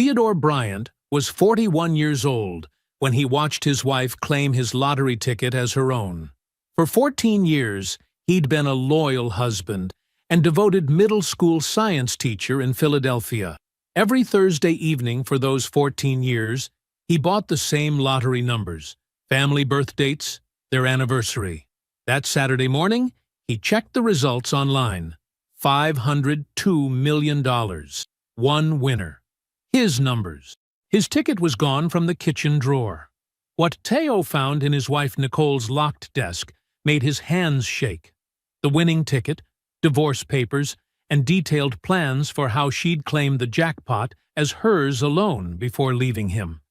Theodore Bryant was 41 years old when he watched his wife claim his lottery ticket as her own. For 14 years, he'd been a loyal husband and devoted middle school science teacher in Philadelphia. Every Thursday evening for those 14 years, he bought the same lottery numbers, family birth dates, their anniversary. That Saturday morning, he checked the results online. $502 million. One winner. His numbers. His ticket was gone from the kitchen drawer. What Teo found in his wife Nicole's locked desk made his hands shake. The winning ticket, divorce papers, and detailed plans for how she'd claim the jackpot as hers alone before leaving him.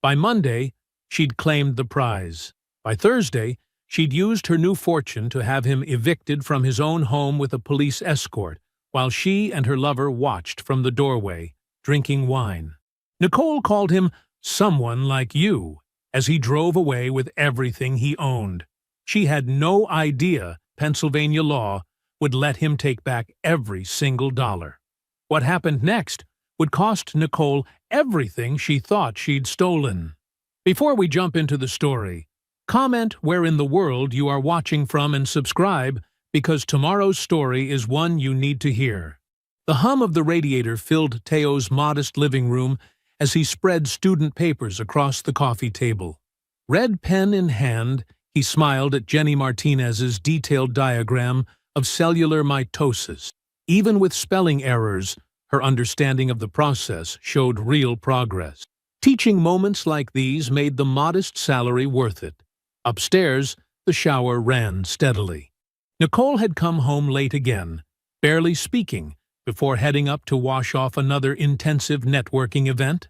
By Monday, she'd claimed the prize. By Thursday, she'd used her new fortune to have him evicted from his own home with a police escort, while she and her lover watched from the doorway, drinking wine. Nicole called him "someone like you" as he drove away with everything he owned. She had no idea Pennsylvania law would let him take back every single dollar. What happened next would cost Nicole everything she thought she'd stolen. Before we jump into the story, comment where in the world you are watching from and subscribe, because tomorrow's story is one you need to hear. The hum of the radiator filled Teo's modest living room as he spread student papers across the coffee table. Red pen in hand, he smiled at Jenny Martinez's detailed diagram of cellular mitosis. Even with spelling errors, her understanding of the process showed real progress. Teaching moments like these made the modest salary worth it. Upstairs, the shower ran steadily. Nicole had come home late again, barely speaking, before heading up to wash off another intensive networking event.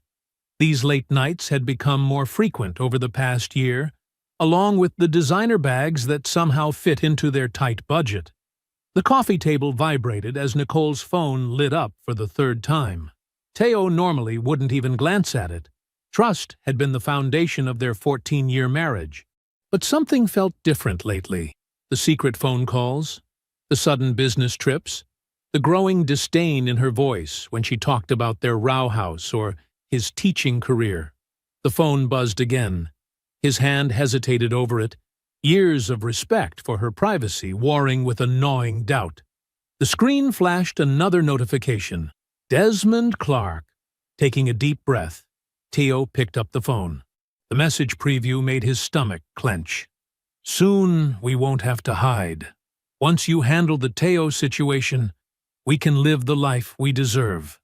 These late nights had become more frequent over the past year, along with the designer bags that somehow fit into their tight budget. The coffee table vibrated as Nicole's phone lit up for the third time. Teo normally wouldn't even glance at it. Trust had been the foundation of their 14-year marriage. But something felt different lately. The secret phone calls, the sudden business trips, the growing disdain in her voice when she talked about their row house or his teaching career. The phone buzzed again. His hand hesitated over it, years of respect for her privacy warring with a gnawing doubt. The screen flashed another notification. Desmond Clark. Taking a deep breath, Teo picked up the phone. The message preview made his stomach clench. Soon we won't have to hide. Once you handle the Teo situation, we can live the life we deserve.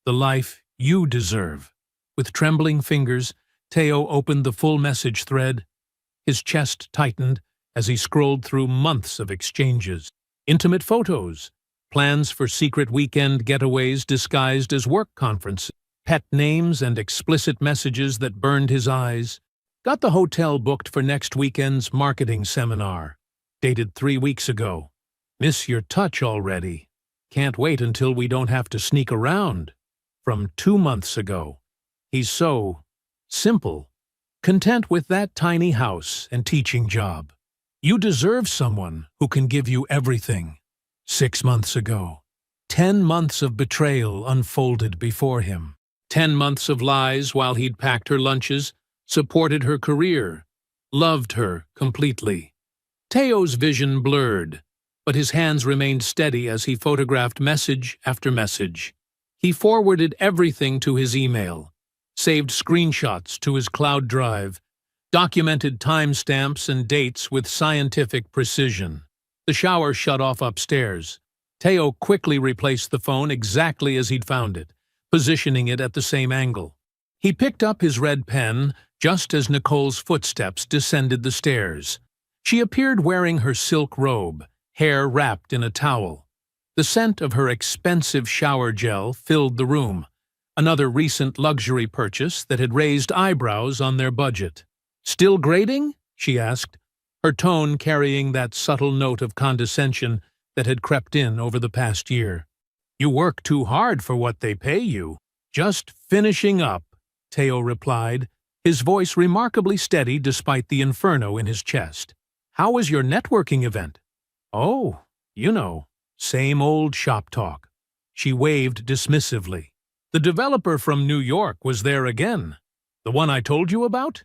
The life you deserve. With trembling fingers, Teo opened the full message thread. His chest tightened as he scrolled through months of exchanges. Intimate photos, plans for secret weekend getaways disguised as work conferences, pet names and explicit messages that burned his eyes. Got the hotel booked for next weekend's marketing seminar. Dated 3 weeks ago. Miss your touch already. Can't wait until we don't have to sneak around. From 2 months ago. He's so simple. Content with that tiny house and teaching job. You deserve someone who can give you everything. 6 months ago. 10 months of betrayal unfolded before him. 10 months of lies while he'd packed her lunches, supported her career, loved her completely. Teo's vision blurred, but his hands remained steady as he photographed message after message. He forwarded everything to his email, saved screenshots to his cloud drive, documented timestamps and dates with scientific precision. The shower shut off upstairs. Teo quickly replaced the phone exactly as he'd found it, positioning it at the same angle. He picked up his red pen just as Nicole's footsteps descended the stairs. She appeared wearing her silk robe, hair wrapped in a towel. The scent of her expensive shower gel filled the room, another recent luxury purchase that had raised eyebrows on their budget. "Still grading?" she asked, her tone carrying that subtle note of condescension that had crept in over the past year. "You work too hard for what they pay you." "Just finishing up," Teo replied, his voice remarkably steady despite the inferno in his chest. "How was your networking event?" "Oh, you know, same old shop talk." She waved dismissively. The developer from New York was there again. The one I told you about?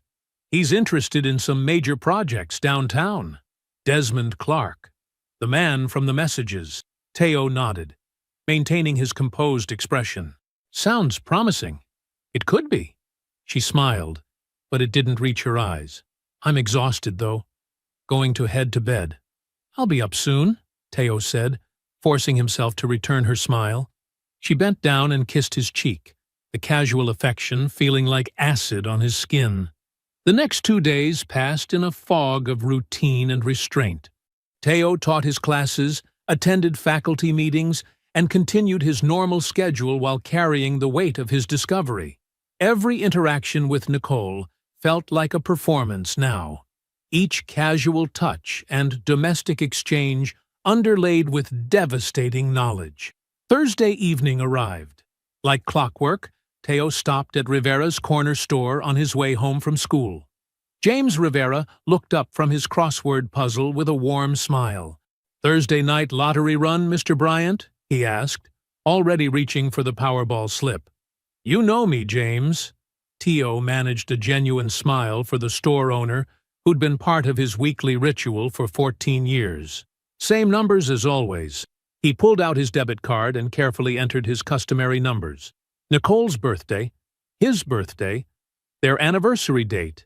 He's interested in some major projects downtown. Desmond Clark. The man from the messages. Teo nodded, maintaining his composed expression. Sounds promising. It could be. She smiled, but it didn't reach her eyes. I'm exhausted, though. Going to head to bed. I'll be up soon, Teo said, forcing himself to return her smile. She bent down and kissed his cheek, the casual affection feeling like acid on his skin. The next 2 days passed in a fog of routine and restraint. Teo taught his classes, attended faculty meetings, and continued his normal schedule while carrying the weight of his discovery. Every interaction with Nicole felt like a performance now, each casual touch and domestic exchange underlaid with devastating knowledge. Thursday evening arrived. Like clockwork, Teo stopped at Rivera's corner store on his way home from school. James Rivera looked up from his crossword puzzle with a warm smile. "Thursday night lottery run, Mr. Bryant?" he asked, already reaching for the Powerball slip. "You know me, James." Teo managed a genuine smile for the store owner who'd been part of his weekly ritual for 14 years. Same numbers as always. He pulled out his debit card and carefully entered his customary numbers. Nicole's birthday, his birthday, their anniversary date,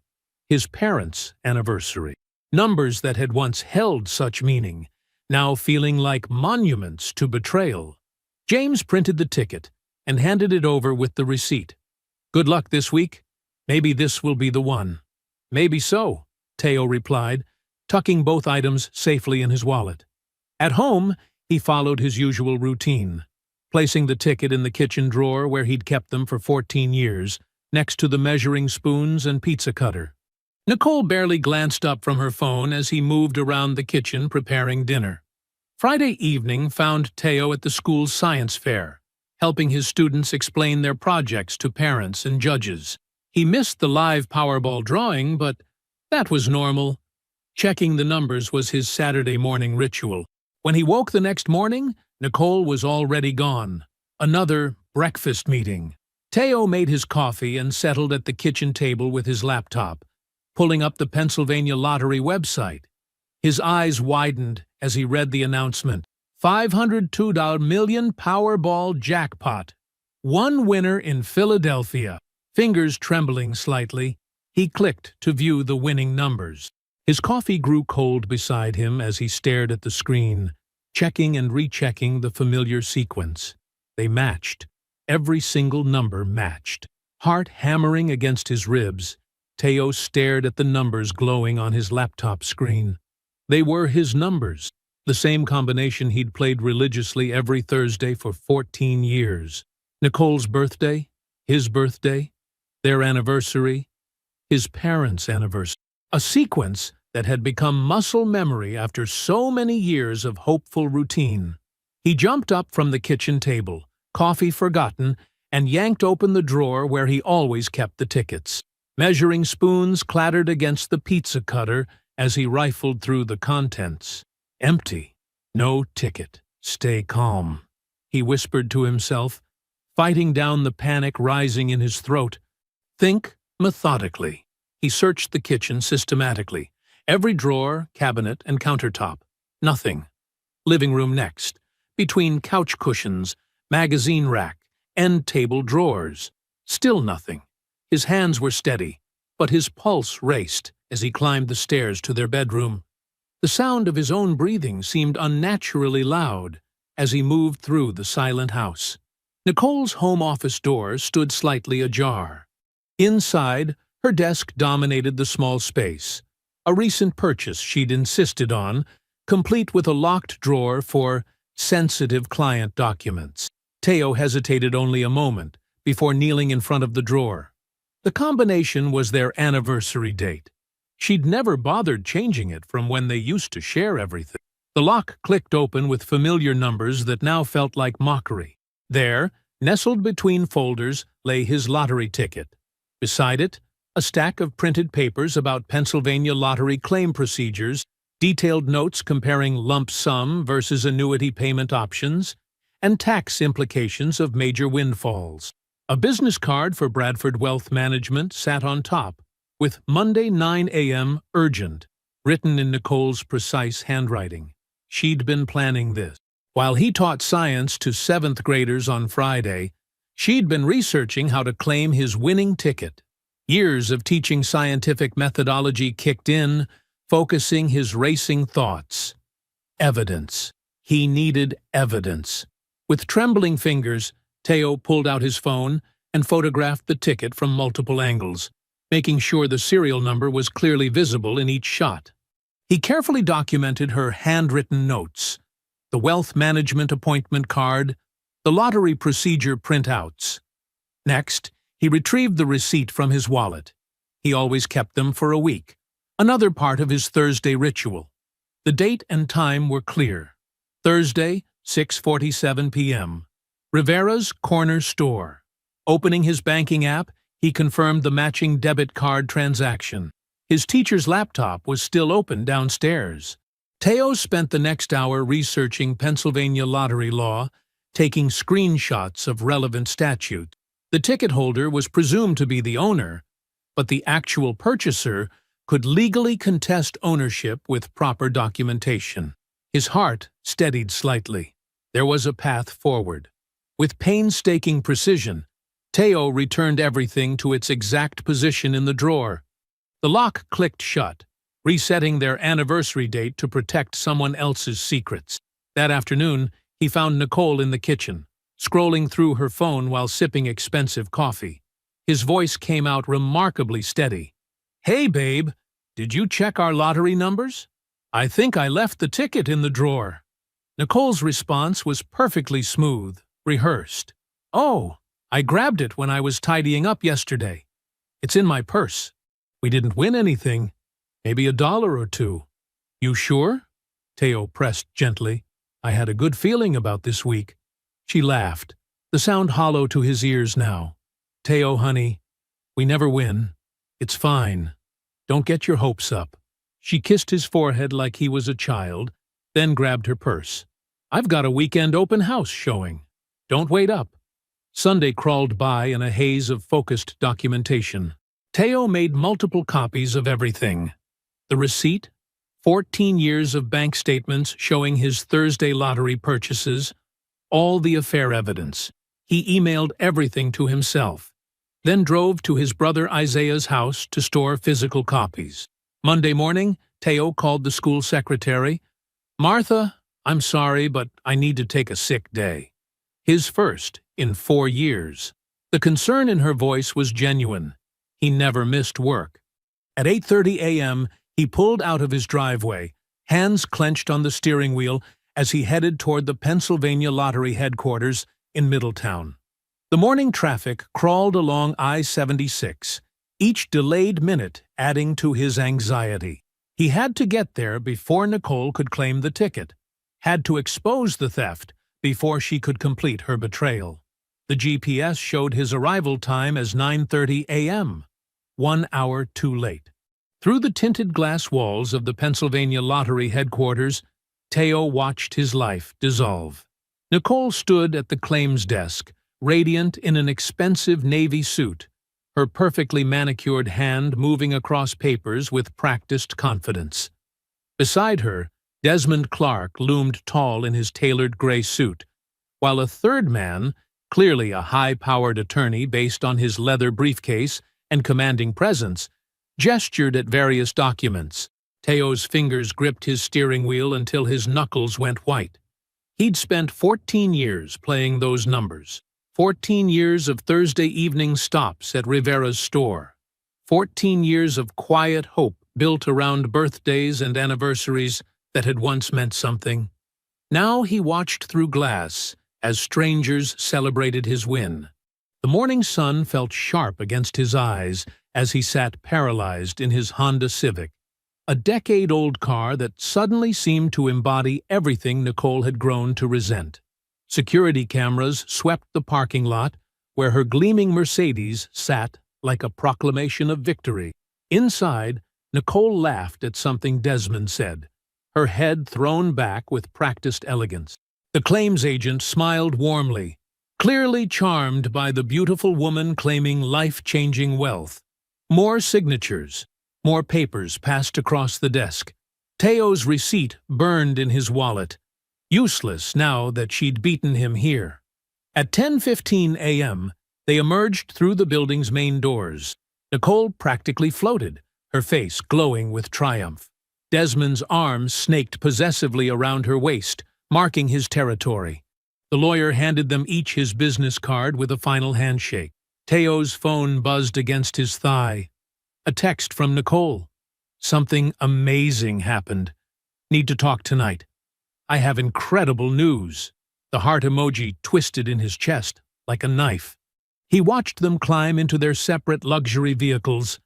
his parents' anniversary. Numbers that had once held such meaning, now feeling like monuments to betrayal. James printed the ticket and handed it over with the receipt. "Good luck this week. Maybe this will be the one." "Maybe so," Teo replied, tucking both items safely in his wallet. At home, he followed his usual routine, placing the ticket in the kitchen drawer where he'd kept them for 14 years, next to the measuring spoons and pizza cutter. Nicole barely glanced up from her phone as he moved around the kitchen preparing dinner. Friday evening found Teo at the school's science fair, helping his students explain their projects to parents and judges. He missed the live Powerball drawing, but that was normal. Checking the numbers was his Saturday morning ritual. When he woke the next morning, Nicole was already gone. Another breakfast meeting. Teo made his coffee and settled at the kitchen table with his laptop, pulling up the Pennsylvania Lottery website. His eyes widened as he read the announcement. $502 million Powerball jackpot. One winner in Philadelphia. Fingers trembling slightly, he clicked to view the winning numbers. His coffee grew cold beside him as he stared at the screen, checking and rechecking the familiar sequence. They matched. Every single number matched. Heart hammering against his ribs, Teo stared at the numbers glowing on his laptop screen. They were his numbers, the same combination he'd played religiously every Thursday for 14 years. Nicole's birthday, his birthday, their anniversary, his parents' anniversary. A sequence that had become muscle memory after so many years of hopeful routine. He jumped up from the kitchen table, coffee forgotten, and yanked open the drawer where he always kept the tickets. Measuring spoons clattered against the pizza cutter as he rifled through the contents. Empty. No ticket. Stay calm, he whispered to himself, fighting down the panic rising in his throat. Think methodically. He searched the kitchen systematically. Every drawer, cabinet, and countertop. Nothing. Living room next. Between couch cushions, magazine rack, end table drawers. Still nothing. His hands were steady, but his pulse raced as he climbed the stairs to their bedroom. The sound of his own breathing seemed unnaturally loud as he moved through the silent house. Nicole's home office door stood slightly ajar. Inside, her desk dominated the small space, a recent purchase she'd insisted on, complete with a locked drawer for sensitive client documents. Teo hesitated only a moment before kneeling in front of the drawer. The combination was their anniversary date. She'd never bothered changing it from when they used to share everything. The lock clicked open with familiar numbers that now felt like mockery. There, nestled between folders, lay his lottery ticket. Beside it, a stack of printed papers about Pennsylvania lottery claim procedures, detailed notes comparing lump sum versus annuity payment options, and tax implications of major windfalls. A business card for Bradford Wealth Management sat on top, with Monday 9 a.m. urgent, written in Nicole's precise handwriting. She'd been planning this. While he taught science to 7th graders on Friday, she'd been researching how to claim his winning ticket. Years of teaching scientific methodology kicked in, focusing his racing thoughts. Evidence. He needed evidence. With trembling fingers, Teo pulled out his phone and photographed the ticket from multiple angles, making sure the serial number was clearly visible in each shot. He carefully documented her handwritten notes, the wealth management appointment card, the lottery procedure printouts. Next, he retrieved the receipt from his wallet. He always kept them for a week, another part of his Thursday ritual. The date and time were clear. Thursday, 6:47 p.m. Rivera's Corner Store. Opening his banking app, he confirmed the matching debit card transaction. His teacher's laptop was still open downstairs. Teo spent the next hour researching Pennsylvania lottery law, taking screenshots of relevant statutes. The ticket holder was presumed to be the owner, but the actual purchaser could legally contest ownership with proper documentation. His heart steadied slightly. There was a path forward. With painstaking precision, Teo returned everything to its exact position in the drawer. The lock clicked shut, resetting their anniversary date to protect someone else's secrets. That afternoon, he found Nicole in the kitchen, scrolling through her phone while sipping expensive coffee. His voice came out remarkably steady. "Hey, babe, did you check our lottery numbers? I think I left the ticket in the drawer." Nicole's response was perfectly smooth, rehearsed. "Oh, I grabbed it when I was tidying up yesterday. It's in my purse. We didn't win anything. Maybe $1 or $2. You sure?" Teo pressed gently. "I had a good feeling about this week." She laughed, the sound hollow to his ears now. "Teo, honey, we never win. It's fine. Don't get your hopes up." She kissed his forehead like he was a child, then grabbed her purse. "I've got a weekend open house showing. Don't wait up." Sunday crawled by in a haze of focused documentation. Teo made multiple copies of everything. The receipt, 14 years of bank statements showing his Thursday lottery purchases, all the affair evidence. He emailed everything to himself, then drove to his brother Isaiah's house to store physical copies. Monday morning, Teo called the school secretary. "Martha, I'm sorry, but I need to take a sick day." His first in 4 years. The concern in her voice was genuine. He never missed work. At 8:30 a.m., he pulled out of his driveway, hands clenched on the steering wheel as he headed toward the Pennsylvania Lottery headquarters in Middletown. The morning traffic crawled along I-76, each delayed minute adding to his anxiety. He had to get there before Nicole could claim the ticket, had to expose the theft before she could complete her betrayal. The GPS showed his arrival time as 9:30 a.m., 1 hour too late. Through the tinted glass walls of the Pennsylvania Lottery headquarters, Teo watched his life dissolve. Nicole stood at the claims desk, radiant in an expensive navy suit, her perfectly manicured hand moving across papers with practiced confidence. Beside her, Desmond Clark loomed tall in his tailored gray suit, while a third man, clearly a high-powered attorney based on his leather briefcase and commanding presence, gestured at various documents. Teo's fingers gripped his steering wheel until his knuckles went white. He'd spent 14 years playing those numbers. 14 years of Thursday evening stops at Rivera's store. 14 years of quiet hope built around birthdays and anniversaries that had once meant something. Now he watched through glass as strangers celebrated his win. The morning sun felt sharp against his eyes as he sat paralyzed in his Honda Civic, a decade-old car that suddenly seemed to embody everything Nicole had grown to resent. Security cameras swept the parking lot where her gleaming Mercedes sat like a proclamation of victory. Inside, Nicole laughed at something Desmond said, her head thrown back with practiced elegance. The claims agent smiled warmly. clearly charmed by the beautiful woman claiming life-changing wealth. More signatures, more papers passed across the desk. Teo's receipt burned in his wallet, useless now that she'd beaten him here. At 10:15 a.m., they emerged through the building's main doors. Nicole practically floated, her face glowing with triumph. Desmond's arms snaked possessively around her waist, marking his territory. The lawyer handed them each his business card with a final handshake. Teo's phone buzzed against his thigh. A text from Nicole. Something amazing happened. Need to talk tonight. I have incredible news. The heart emoji twisted in his chest like a knife. He watched them climb into their separate luxury vehicles,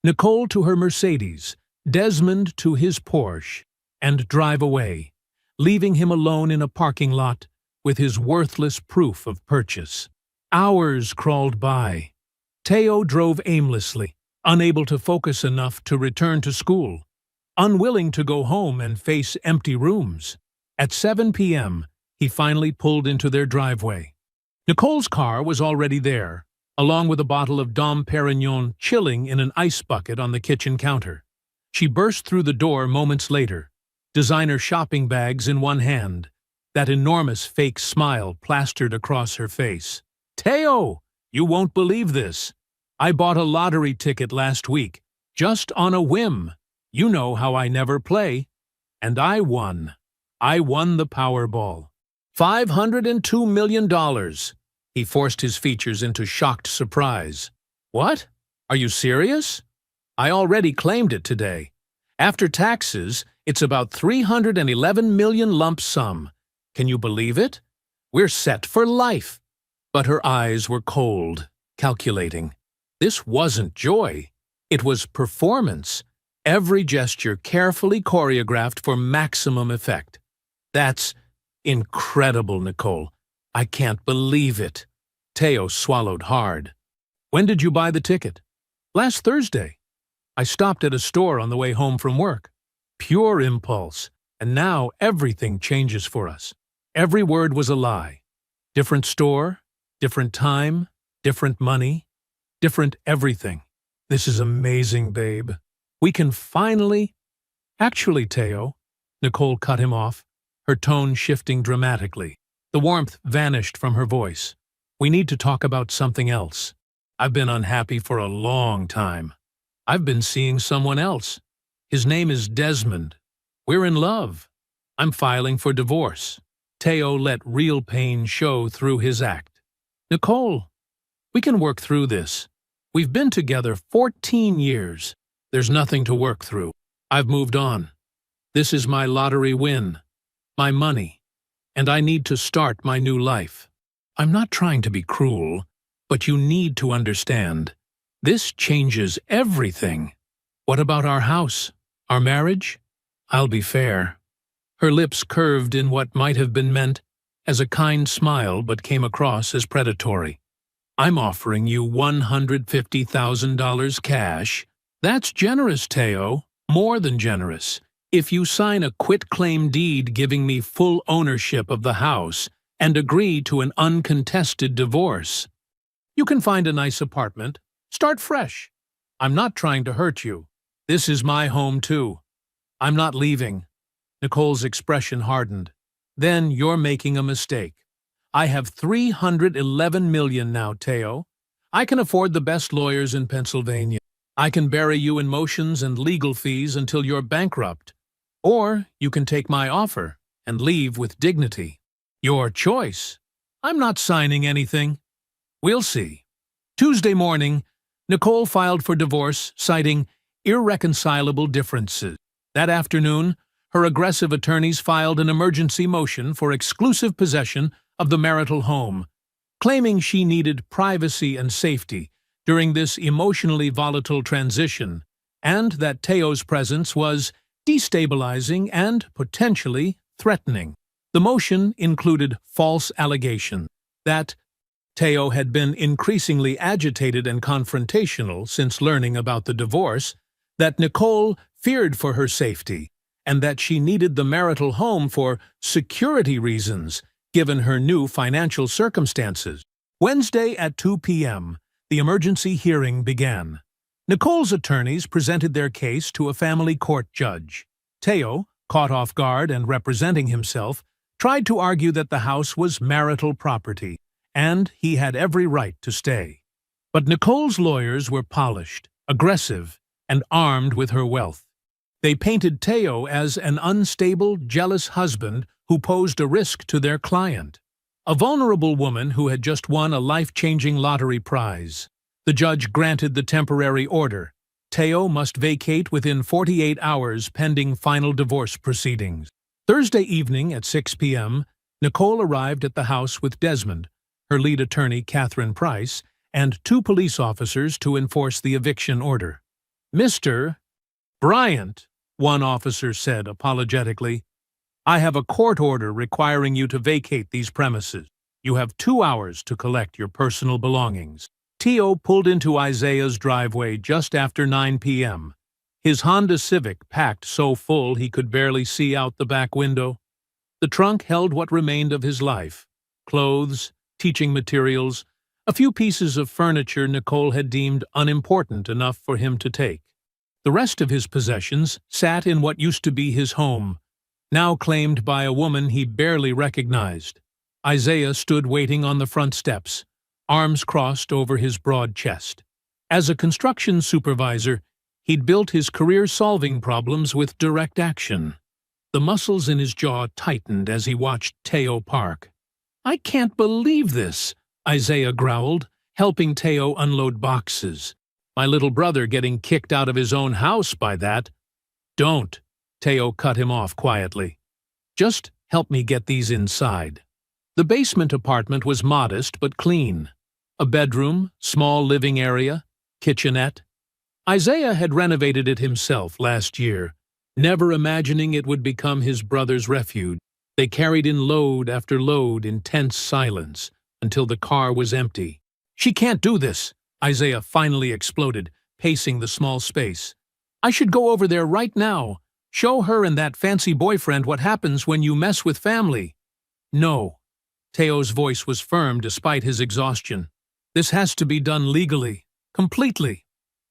Nicole to her Mercedes, Desmond to his Porsche, and drive away, leaving him alone in a parking lot with his worthless proof of purchase. Hours crawled by. Teo drove aimlessly, unable to focus enough to return to school, unwilling to go home and face empty rooms. At 7 p.m., he finally pulled into their driveway. Nicole's car was already there, along with a bottle of Dom Perignon chilling in an ice bucket on the kitchen counter. She burst through the door moments later, designer shopping bags in one hand, that enormous fake smile plastered across her face. "Teo, you won't believe this. I bought a lottery ticket last week, just on a whim. You know how I never play. And I won. I won the Powerball. $502 million. He forced his features into shocked surprise. What? Are you serious? I already claimed it today. After taxes, it's about $311 million lump sum. Can you believe it? We're set for life. But her eyes were cold, calculating. This wasn't joy. It was performance. Every gesture carefully choreographed for maximum effect. That's incredible, Nicole. I can't believe it. Teo swallowed hard. When did you buy the ticket? Last Thursday. I stopped at a store on the way home from work. Pure impulse. And now everything changes for us. Every word was a lie. Different store, different time, different money, different everything. This is amazing, babe. We can finally… Actually, Teo, Nicole cut him off, her tone shifting dramatically. The warmth vanished from her voice. We need to talk about something else. I've been unhappy for a long time. I've been seeing someone else. His name is Desmond. We're in love. I'm filing for divorce. Teo let real pain show through his act. Nicole, we can work through this. We've been together 14 years. There's nothing to work through. I've moved on. This is my lottery win, my money, and I need to start my new life. I'm not trying to be cruel, but you need to understand. This changes everything. What about our house? Our marriage? I'll be fair. Her lips curved in what might have been meant as a kind smile but came across as predatory. I'm offering you $150,000 cash. That's generous, Teo. More than generous. If you sign a quitclaim deed giving me full ownership of the house and agree to an uncontested divorce. You can find a nice apartment. Start fresh. I'm not trying to hurt you. This is my home too. I'm not leaving. Nicole's expression hardened. Then you're making a mistake. I have $311 million now, Teo. I can afford the best lawyers in Pennsylvania. I can bury you in motions and legal fees until you're bankrupt. Or you can take my offer and leave with dignity. Your choice. I'm not signing anything. We'll see. Tuesday morning, Nicole filed for divorce, citing irreconcilable differences. That afternoon, her aggressive attorneys filed an emergency motion for exclusive possession of the marital home, claiming she needed privacy and safety during this emotionally volatile transition, and that Teo's presence was destabilizing and potentially threatening. The motion included false allegations that Teo had been increasingly agitated and confrontational since learning about the divorce, that Nicole feared for her safety, and that she needed the marital home for security reasons, given her new financial circumstances. Wednesday at 2 p.m., the emergency hearing began. Nicole's attorneys presented their case to a family court judge. Teo, caught off guard and representing himself, tried to argue that the house was marital property, and he had every right to stay. But Nicole's lawyers were polished, aggressive, and armed with her wealth. They painted Teo as an unstable, jealous husband who posed a risk to their client, a vulnerable woman who had just won a life-changing lottery prize. The judge granted the temporary order. Teo must vacate within 48 hours pending final divorce proceedings. Thursday evening at 6 p.m., Nicole arrived at the house with Desmond, her lead attorney Catherine Price, and 2 police officers to enforce the eviction order. "Mr. Bryant," one officer said apologetically, "I have a court order requiring you to vacate these premises. You have 2 hours to collect your personal belongings." Teo pulled into Isaiah's driveway just after 9 p.m., his Honda Civic packed so full he could barely see out the back window. The trunk held what remained of his life: clothes, teaching materials, a few pieces of furniture Nicole had deemed unimportant enough for him to take. The rest of his possessions sat in what used to be his home, now claimed by a woman he barely recognized. Isaiah stood waiting on the front steps, arms crossed over his broad chest. As a construction supervisor, he'd built his career solving problems with direct action. The muscles in his jaw tightened as he watched Teo park. "I can't believe this," Isaiah growled, helping Teo unload boxes. "My little brother getting kicked out of his own house by that." "Don't," Teo cut him off quietly. "Just help me get these inside." The basement apartment was modest but clean. A bedroom, small living area, kitchenette. Isaiah had renovated it himself last year, never imagining it would become his brother's refuge. They carried in load after load in tense silence until the car was empty. "She can't do this," Isaiah finally exploded, pacing the small space. "I should go over there right now. Show her and that fancy boyfriend what happens when you mess with family." "No." Teo's voice was firm despite his exhaustion. "This has to be done legally, completely.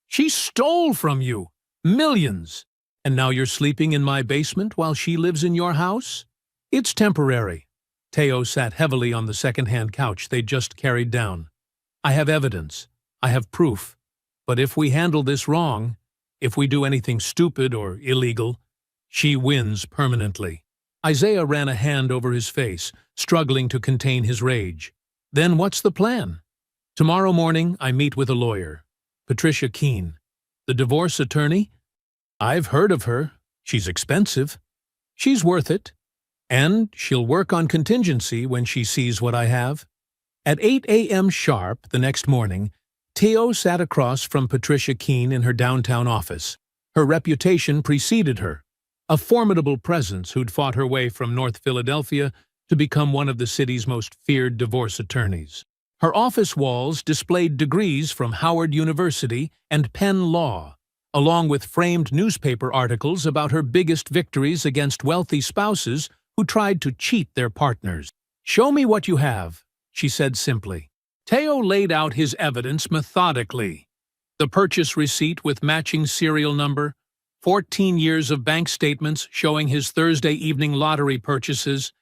She stole from you millions, and now you're sleeping in my basement while she lives in your house? It's temporary." Teo sat heavily on the second-hand couch they'd just carried down. "I have evidence. I have proof. But if we handle this wrong, if we do anything stupid or illegal, she wins permanently." Isaiah ran a hand over his face, struggling to contain his rage. "Then what's the plan?" "Tomorrow morning I meet with a lawyer. Patricia Keene. The divorce attorney? I've heard of her. She's expensive. She's worth it. And she'll work on contingency when she sees what I have." At 8 a.m. sharp the next morning, Teo sat across from Patricia Keene in her downtown office. Her reputation preceded her, a formidable presence who'd fought her way from North Philadelphia to become one of the city's most feared divorce attorneys. Her office walls displayed degrees from Howard University and Penn Law, along with framed newspaper articles about her biggest victories against wealthy spouses who tried to cheat their partners. "Show me what you have," she said simply. Teo laid out his evidence methodically. The purchase receipt with matching serial number, 14 years of bank statements showing his Thursday evening lottery purchases,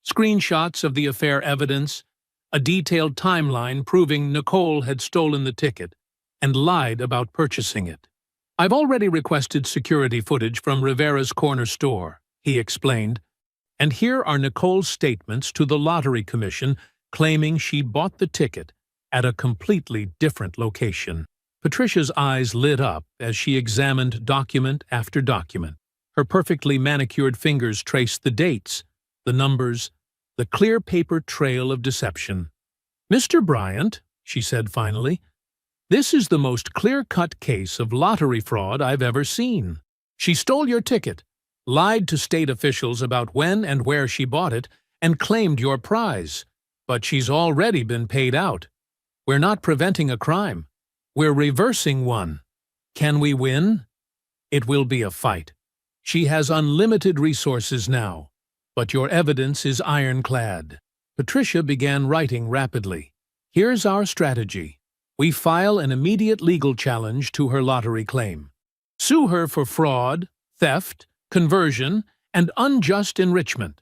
screenshots of the affair evidence, a detailed timeline proving Nicole had stolen the ticket and lied about purchasing it. "I've already requested security footage from Rivera's corner store," he explained, "and here are Nicole's statements to the Lottery Commission claiming she bought the ticket at a completely different location." Patricia's eyes lit up as she examined document after document. Her perfectly manicured fingers traced the dates, the numbers, the clear paper trail of deception. "Mr. Bryant," she said finally, "this is the most clear-cut case of lottery fraud I've ever seen. She stole your ticket, lied to state officials about when and where she bought it, and claimed your prize. But she's already been paid out. We're not preventing a crime. We're reversing one. Can we win? It will be a fight. She has unlimited resources now, but your evidence is ironclad." Patricia began writing rapidly. Here's our strategy. We file an immediate legal challenge to her lottery claim. Sue her for fraud, theft, conversion, and unjust enrichment.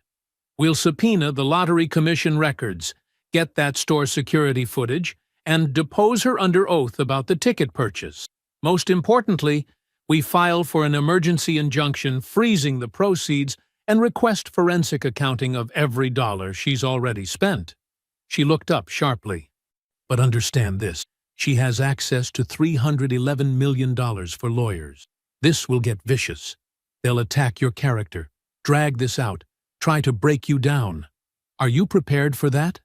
We'll subpoena the Lottery Commission records, get that store security footage, and depose her under oath about the ticket purchase. Most importantly, we file for an emergency injunction freezing the proceeds and request forensic accounting of every dollar she's already spent. She looked up sharply. But understand this, she has access to $311 million for lawyers. This will get vicious. They'll attack your character, drag this out, try to break you down. Are you prepared for that?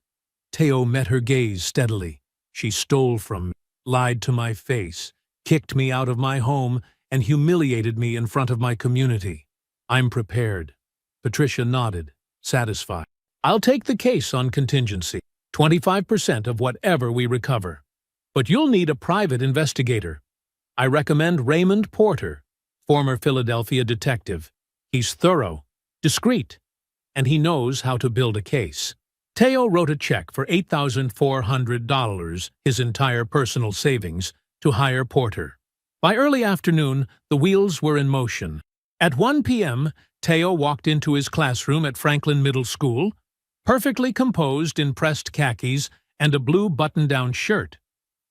Teo met her gaze steadily. She stole from me, lied to my face, kicked me out of my home, and humiliated me in front of my community. I'm prepared. Patricia nodded, satisfied. I'll take the case on contingency, 25% of whatever we recover. But you'll need a private investigator. I recommend Raymond Porter, former Philadelphia detective. He's thorough, discreet, and he knows how to build a case. Teo wrote a check for $8,400, his entire personal savings, to hire Porter. By early afternoon, the wheels were in motion. At 1 p.m., Teo walked into his classroom at Franklin Middle School, perfectly composed in pressed khakis and a blue button-down shirt.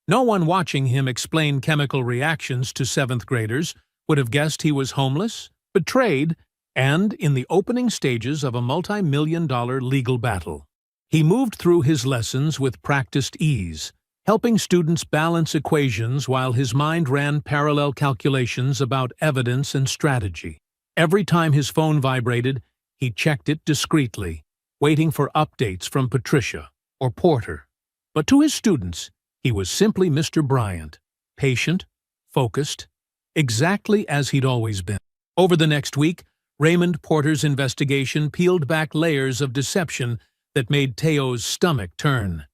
No one watching him explain chemical reactions to seventh graders would have guessed he was homeless, betrayed, and in the opening stages of a multi-million-dollar legal battle. He moved through his lessons with practiced ease, helping students balance equations while his mind ran parallel calculations about evidence and strategy. Every time his phone vibrated, he checked it discreetly, waiting for updates from Patricia or Porter. But to his students, he was simply Mr. Bryant, patient, focused, exactly as he'd always been. Over the next week, Raymond Porter's investigation peeled back layers of deception that made Teo's stomach turn.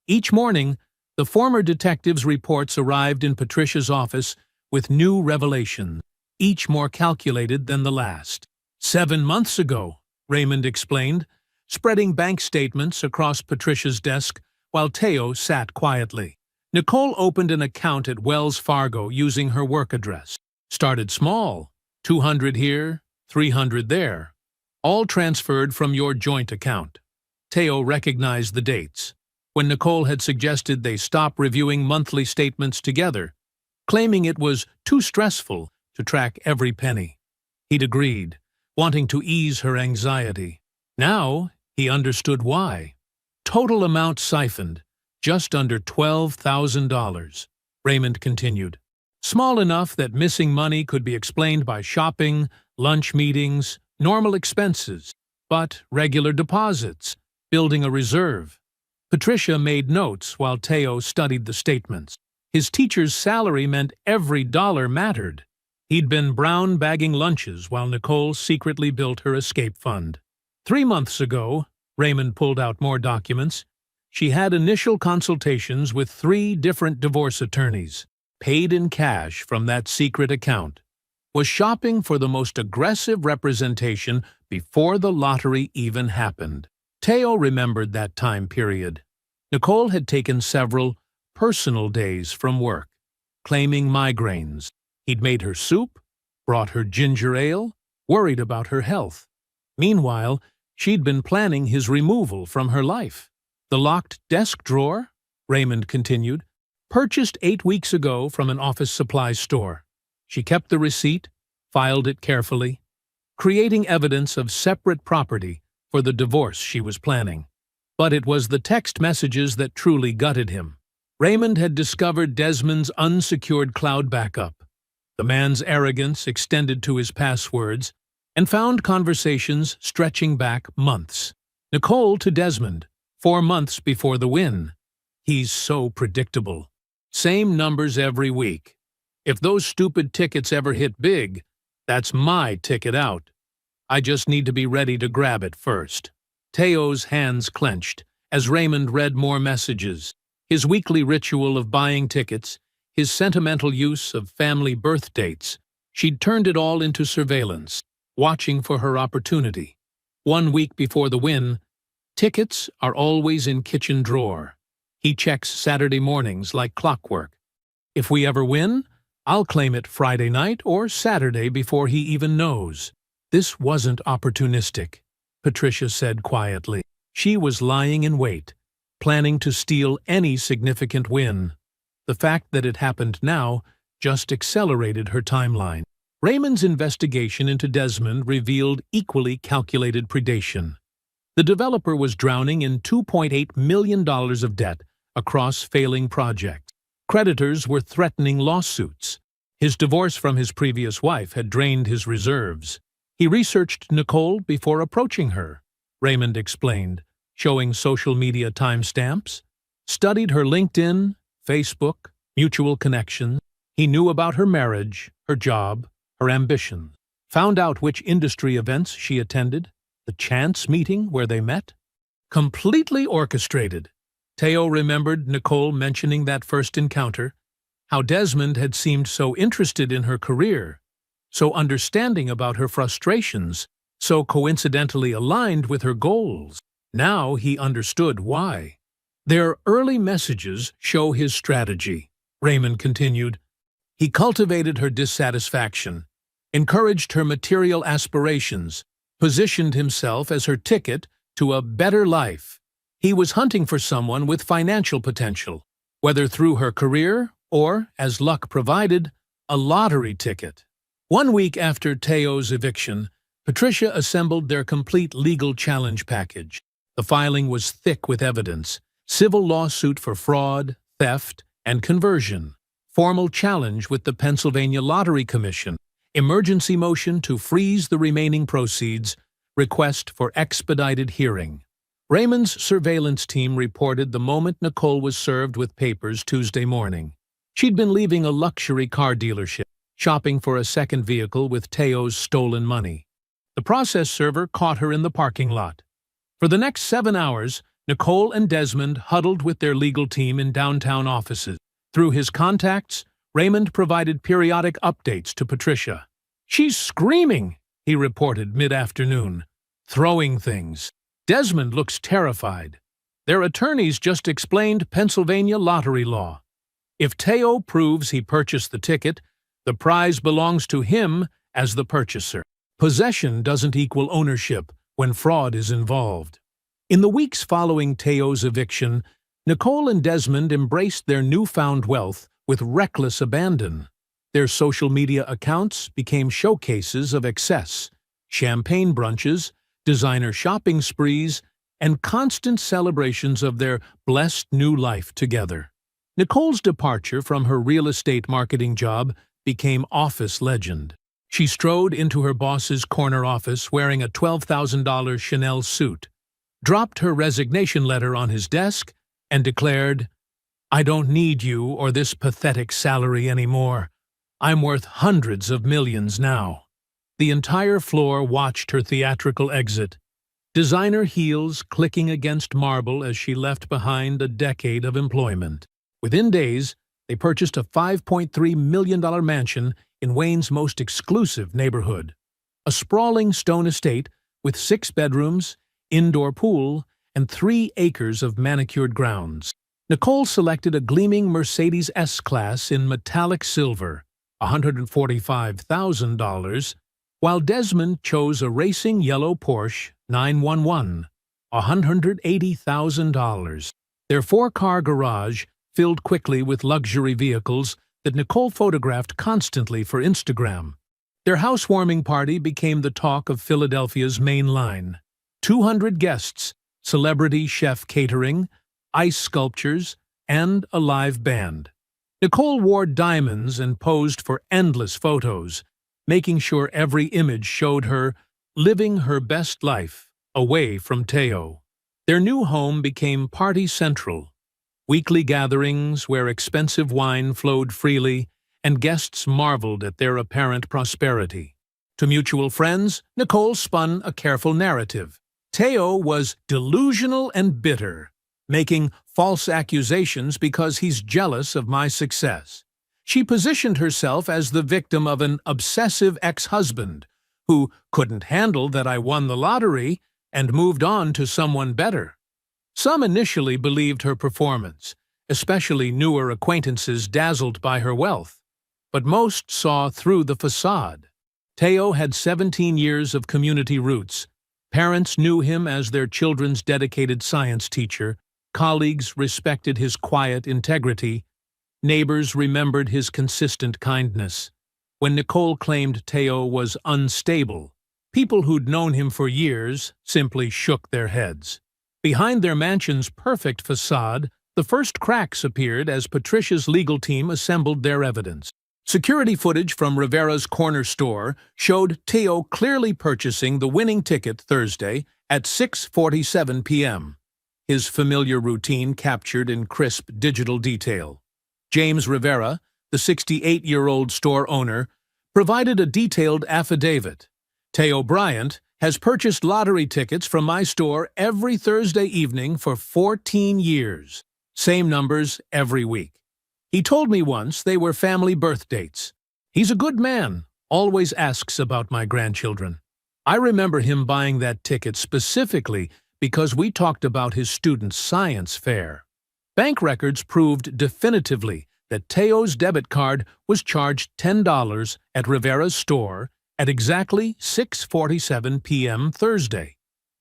Each morning, the former detective's reports arrived in Patricia's office with new revelations, each more calculated than the last. 7 months ago, Raymond explained, spreading bank statements across Patricia's desk while Teo sat quietly. Nicole opened an account at Wells Fargo using her work address. Started small, 200 here, 300 there, all transferred from your joint account. Teo recognized the dates, when Nicole had suggested they stop reviewing monthly statements together, claiming it was too stressful to track every penny. He'd agreed, wanting to ease her anxiety. Now he understood why. Total amount siphoned, just under $12,000. Raymond continued. Small enough that missing money could be explained by shopping, lunch meetings, normal expenses, but regular deposits, building a reserve. Patricia made notes while Teo studied the statements. His teacher's salary meant every dollar mattered. He'd been brown bagging lunches while Nicole secretly built her escape fund. 3 months ago, Raymond pulled out more documents. She had initial consultations with 3 different divorce attorneys, paid in cash from that secret account, was shopping for the most aggressive representation before the lottery even happened. Teo remembered that time period. Nicole had taken several personal days from work, claiming migraines. He'd made her soup, brought her ginger ale, worried about her health. Meanwhile, she'd been planning his removal from her life. The locked desk drawer, Raymond continued, purchased 8 weeks ago from an office supply store. She kept the receipt, filed it carefully, creating evidence of separate property for the divorce she was planning. But it was the text messages that truly gutted him. Raymond had discovered Desmond's unsecured cloud backup. The man's arrogance extended to his passwords, and found conversations stretching back months. Nicole to Desmond, 4 months before the win. He's so predictable. Same numbers every week. If those stupid tickets ever hit big, that's my ticket out. I just need to be ready to grab it first. Teo's hands clenched as Raymond read more messages. His weekly ritual of buying tickets, his sentimental use of family birth dates. She'd turned it all into surveillance, watching for her opportunity. 1 week before the win, tickets are always in kitchen drawer. He checks Saturday mornings like clockwork. If we ever win, I'll claim it Friday night or Saturday before he even knows. This wasn't opportunistic, Patricia said quietly. She was lying in wait, planning to steal any significant win. The fact that it happened now just accelerated her timeline. Raymond's investigation into Desmond revealed equally calculated predation. The developer was drowning in $2.8 million of debt across failing projects. Creditors were threatening lawsuits. His divorce from his previous wife had drained his reserves. He researched Nicole before approaching her, Raymond explained, showing social media timestamps, studied her LinkedIn, Facebook, mutual connections. He knew about her marriage, her job, her ambitions, found out which industry events she attended, the chance meeting where they met. Completely orchestrated. Teo remembered Nicole mentioning that first encounter, how Desmond had seemed so interested in her career, so understanding about her frustrations, so coincidentally aligned with her goals. Now he understood why. Their early messages show his strategy, Raymond continued. He cultivated her dissatisfaction, encouraged her material aspirations, positioned himself as her ticket to a better life. He was hunting for someone with financial potential, whether through her career or, as luck provided, a lottery ticket. 1 week after Teo's eviction, Patricia assembled their complete legal challenge package. The filing was thick with evidence: civil lawsuit for fraud, theft, and conversion, formal challenge with the Pennsylvania Lottery Commission, emergency motion to freeze the remaining proceeds, request for expedited hearing. Raymond's surveillance team reported the moment Nicole was served with papers Tuesday morning. She'd been leaving a luxury car dealership, shopping for a second vehicle with Teo's stolen money. The process server caught her in the parking lot. For the next 7 hours, Nicole and Desmond huddled with their legal team in downtown offices. Through his contacts, Raymond provided periodic updates to Patricia. "She's screaming," he reported mid-afternoon, "throwing things. Desmond looks terrified. Their attorneys just explained Pennsylvania lottery law. If Teo proves he purchased the ticket, the prize belongs to him as the purchaser. Possession doesn't equal ownership when fraud is involved." In the weeks following Teo's eviction, Nicole and Desmond embraced their newfound wealth with reckless abandon. Their social media accounts became showcases of excess: champagne brunches, designer shopping sprees, and constant celebrations of their blessed new life together. Nicole's departure from her real estate marketing job became office legend. She strode into her boss's corner office wearing a $12,000 Chanel suit, dropped her resignation letter on his desk, and declared, "I don't need you or this pathetic salary anymore. I'm worth hundreds of millions now." The entire floor watched her theatrical exit, designer heels clicking against marble as she left behind a decade of employment. Within days, they purchased a $5.3 million mansion in Wayne's most exclusive neighborhood, a sprawling stone estate with 6 bedrooms, indoor pool, and 3 acres of manicured grounds. Nicole selected a gleaming Mercedes S-Class in metallic silver, $145,000, while Desmond chose a racing yellow Porsche 911, $180,000. Their 4-car garage filled quickly with luxury vehicles that Nicole photographed constantly for Instagram. Their housewarming party became the talk of Philadelphia's main line. 200 guests, celebrity chef catering, ice sculptures, and a live band. Nicole wore diamonds and posed for endless photos, making sure every image showed her living her best life, away from Teo. Their new home became party central. Weekly gatherings where expensive wine flowed freely, and guests marveled at their apparent prosperity. To mutual friends, Nicole spun a careful narrative. Teo was delusional and bitter, making false accusations because he's jealous of my success. She positioned herself as the victim of an obsessive ex-husband who couldn't handle that I won the lottery and moved on to someone better. Some initially believed her performance, especially newer acquaintances dazzled by her wealth, but most saw through the facade. Teo had 17 years of community roots. Parents knew him as their children's dedicated science teacher, colleagues respected his quiet integrity, neighbors remembered his consistent kindness. When Nicole claimed Teo was unstable, people who'd known him for years simply shook their heads. Behind their mansion's perfect facade, the first cracks appeared as Patricia's legal team assembled their evidence. Security footage from Rivera's corner store showed Teo clearly purchasing the winning ticket Thursday at 6:47 p.m., his familiar routine captured in crisp digital detail. James Rivera, the 68-year-old store owner, provided a detailed affidavit. Teo Bryant has purchased lottery tickets from my store every Thursday evening for 14 years. Same numbers every week. He told me once they were family birth dates. He's a good man, always asks about my grandchildren. I remember him buying that ticket specifically because we talked about his student's science fair. Bank records proved definitively that Teo's debit card was charged $10 at Rivera's store at exactly 6:47 p.m. Thursday,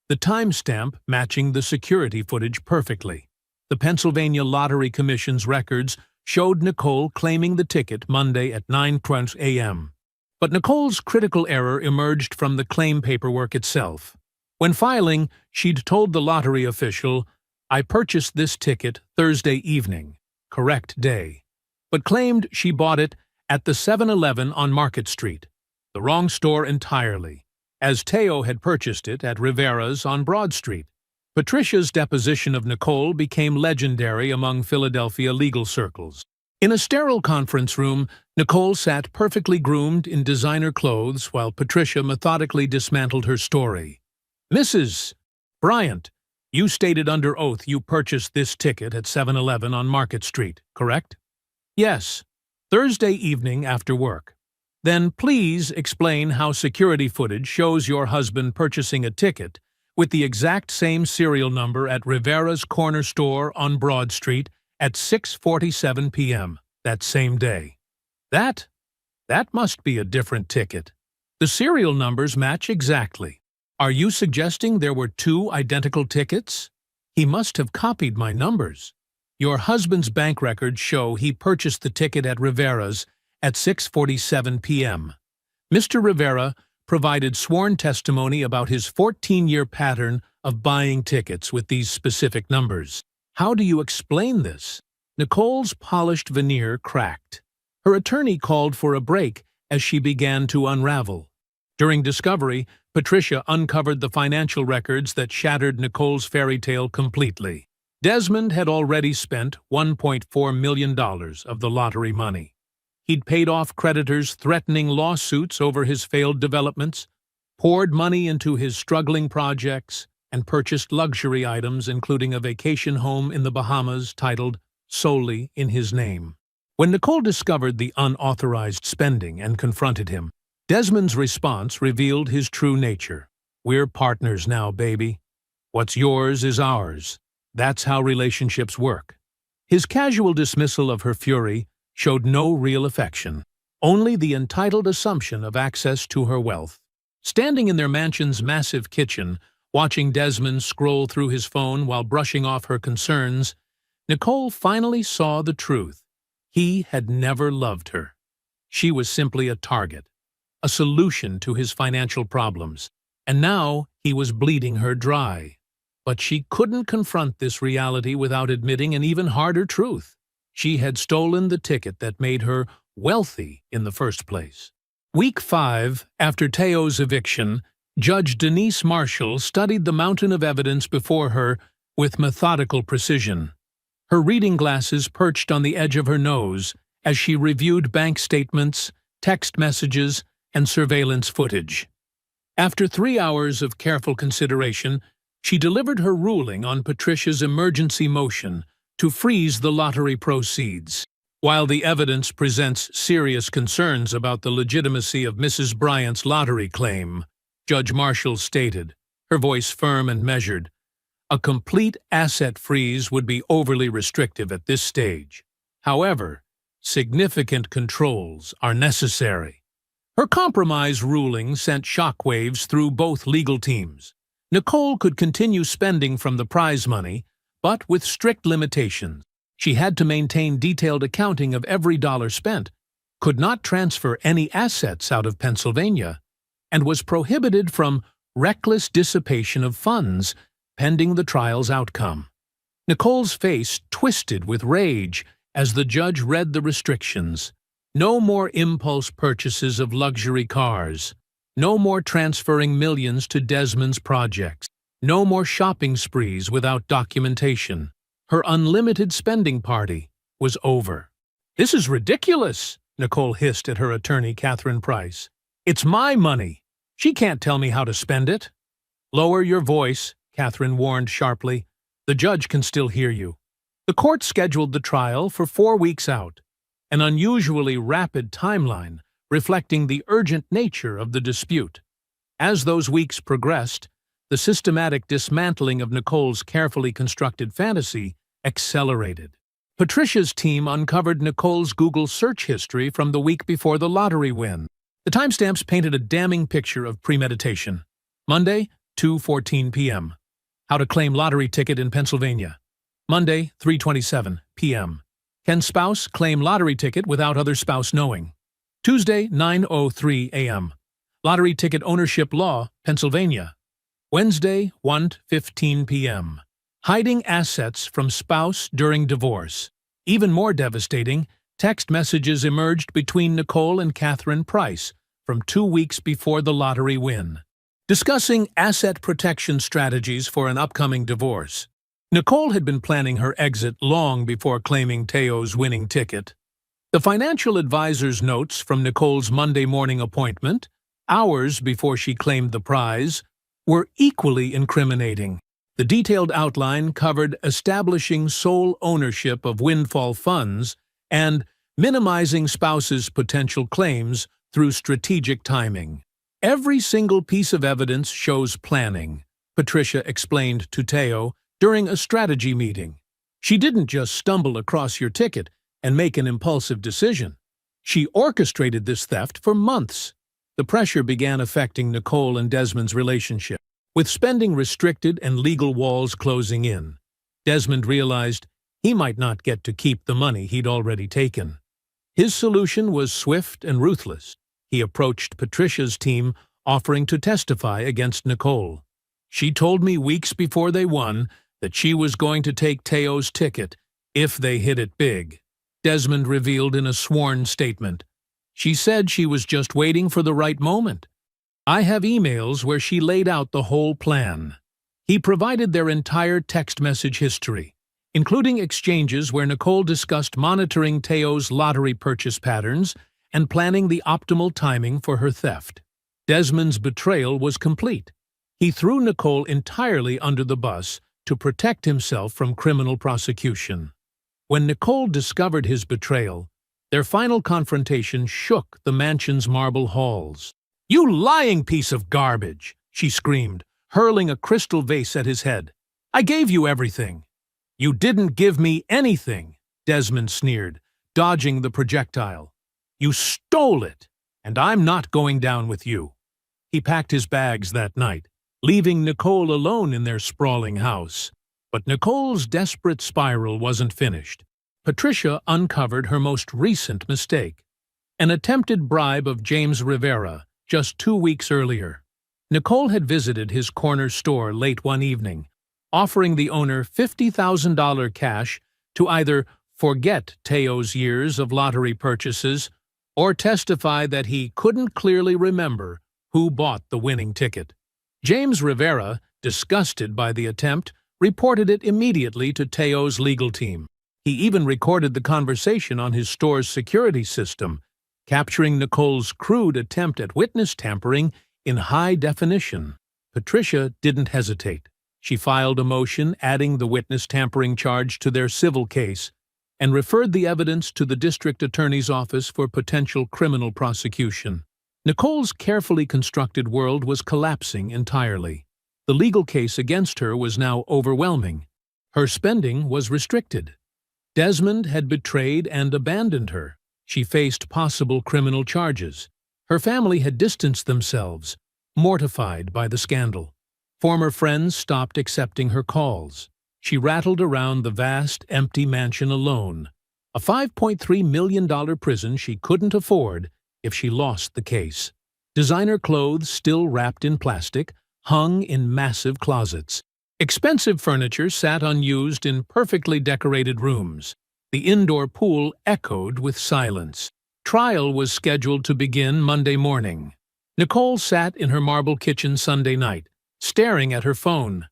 the timestamp matching the security footage perfectly. The Pennsylvania Lottery Commission's records showed Nicole claiming the ticket Monday at 9:20 a.m. But Nicole's critical error emerged from the claim paperwork itself. When filing, she'd told the lottery official, "I purchased this ticket Thursday evening, correct day," but claimed she bought it at the 7-Eleven on Market Street, the wrong store entirely, as Teo had purchased it at Rivera's on Broad Street. Patricia's deposition of Nicole became legendary among Philadelphia legal circles. In a sterile conference room, Nicole sat perfectly groomed in designer clothes while Patricia methodically dismantled her story. "Mrs. Bryant, you stated under oath you purchased this ticket at 7-Eleven on Market Street, correct?" "Yes, Thursday evening after work." "Then please explain how security footage shows your husband purchasing a ticket with the exact same serial number at Rivera's corner store on Broad Street at 6:47 p.m. that same day." That must be a different ticket. The serial numbers match exactly. Are you suggesting there were two identical tickets? He must have copied my numbers. Your husband's bank records show he purchased the ticket at Rivera's at 6:47 p.m. Mr. Rivera provided sworn testimony about his 14-year pattern of buying tickets with these specific numbers. How do you explain this? Nicole's polished veneer cracked. Her attorney called for a break as she began to unravel. During discovery, Patricia uncovered the financial records that shattered Nicole's fairy tale completely. Desmond had already spent $1.4 million of the lottery money. He'd paid off creditors threatening lawsuits over his failed developments, poured money into his struggling projects, and purchased luxury items including a vacation home in the Bahamas titled solely in his name. When Nicole discovered the unauthorized spending and confronted him, Desmond's response revealed his true nature. "We're partners now, baby. What's yours is ours. That's how relationships work." His casual dismissal of her fury showed no real affection, only the entitled assumption of access to her wealth. Standing in their mansion's massive kitchen, watching Desmond scroll through his phone while brushing off her concerns, Nicole finally saw the truth. He had never loved her. She was simply a target, a solution to his financial problems, and now he was bleeding her dry. But she couldn't confront this reality without admitting an even harder truth. She had stolen the ticket that made her wealthy in the first place. Week 5, after Teo's eviction, Judge Denise Marshall studied the mountain of evidence before her with methodical precision. Her reading glasses perched on the edge of her nose as she reviewed bank statements, text messages, and surveillance footage. After 3 hours of careful consideration, she delivered her ruling on Patricia's emergency motion to freeze the lottery proceeds. While the evidence presents serious concerns about the legitimacy of Mrs. Bryant's lottery claim, Judge Marshall stated, her voice firm and measured, A complete asset freeze would be overly restrictive at this stage. However, significant controls are necessary. Her compromise ruling sent shockwaves through both legal teams. Nicole could continue spending from the prize money, but with strict limitations. She had to maintain detailed accounting of every dollar spent, could not transfer any assets out of Pennsylvania, and was prohibited from reckless dissipation of funds pending the trial's outcome. Nicole's face twisted with rage as the judge read the restrictions. No more impulse purchases of luxury cars. No more transferring millions to Desmond's projects. No more shopping sprees without documentation. Her unlimited spending party was over. "This is ridiculous," Nicole hissed at her attorney, Catherine Price. "It's my money. She can't tell me how to spend it." "Lower your voice," Catherine warned sharply. "The judge can still hear you." The court scheduled the trial for 4 weeks out, an unusually rapid timeline reflecting the urgent nature of the dispute. As those weeks progressed, the systematic dismantling of Nicole's carefully constructed fantasy accelerated. Patricia's team uncovered Nicole's Google search history from the week before the lottery win. The timestamps painted a damning picture of premeditation. Monday, 2:14 p.m. How to claim lottery ticket in Pennsylvania. Monday, 3:27 p.m. Can spouse claim lottery ticket without other spouse knowing? Tuesday, 9:03 a.m. Lottery ticket ownership law, Pennsylvania. Wednesday, 1:15 p.m. Hiding assets from spouse during divorce. Even more devastating, text messages emerged between Nicole and Catherine Price from 2 weeks before the lottery win, discussing asset protection strategies for an upcoming divorce. Nicole had been planning her exit long before claiming Teo's winning ticket. The financial advisor's notes from Nicole's Monday morning appointment, hours before she claimed the prize, were equally incriminating. The detailed outline covered establishing sole ownership of windfall funds and minimizing spouses' potential claims through strategic timing. "Every single piece of evidence shows planning," Patricia explained to Teo during a strategy meeting. "She didn't just stumble across your ticket and make an impulsive decision. She orchestrated this theft for months." The pressure began affecting Nicole and Desmond's relationship. With spending restricted and legal walls closing in, Desmond realized he might not get to keep the money he'd already taken. His solution was swift and ruthless. He approached Patricia's team, offering to testify against Nicole. "She told me weeks before they won that she was going to take Teo's ticket if they hit it big," Desmond revealed in a sworn statement. "She said she was just waiting for the right moment. I have emails where she laid out the whole plan." He provided their entire text message history, including exchanges where Nicole discussed monitoring Teo's lottery purchase patterns and planning the optimal timing for her theft. Desmond's betrayal was complete. He threw Nicole entirely under the bus to protect himself from criminal prosecution. When Nicole discovered his betrayal, their final confrontation shook the mansion's marble halls. "You lying piece of garbage!" she screamed, hurling a crystal vase at his head. "I gave you everything." "You didn't give me anything," Desmond sneered, dodging the projectile. "You stole it, and I'm not going down with you." He packed his bags that night, leaving Nicole alone in their sprawling house. But Nicole's desperate spiral wasn't finished. Patricia uncovered her most recent mistake, an attempted bribe of James Rivera just 2 weeks earlier. Nicole had visited his corner store late one evening, offering the owner $50,000 cash to either forget Teo's years of lottery purchases or testify that he couldn't clearly remember who bought the winning ticket. James Rivera, disgusted by the attempt, reported it immediately to Teo's legal team. He even recorded the conversation on his store's security system, capturing Nicole's crude attempt at witness tampering in high definition. Patricia didn't hesitate. She filed a motion adding the witness tampering charge to their civil case and referred the evidence to the district attorney's office for potential criminal prosecution. Nicole's carefully constructed world was collapsing entirely. The legal case against her was now overwhelming. Her spending was restricted. Desmond had betrayed and abandoned her. She faced possible criminal charges. Her family had distanced themselves, mortified by the scandal. Former friends stopped accepting her calls. She rattled around the vast, empty mansion alone. A $5.3 million prison she couldn't afford if she lost the case. Designer clothes still wrapped in plastic, hung in massive closets. Expensive furniture sat unused in perfectly decorated rooms. The indoor pool echoed with silence. Trial was scheduled to begin Monday morning. Nicole sat in her marble kitchen Sunday night, staring at her phone.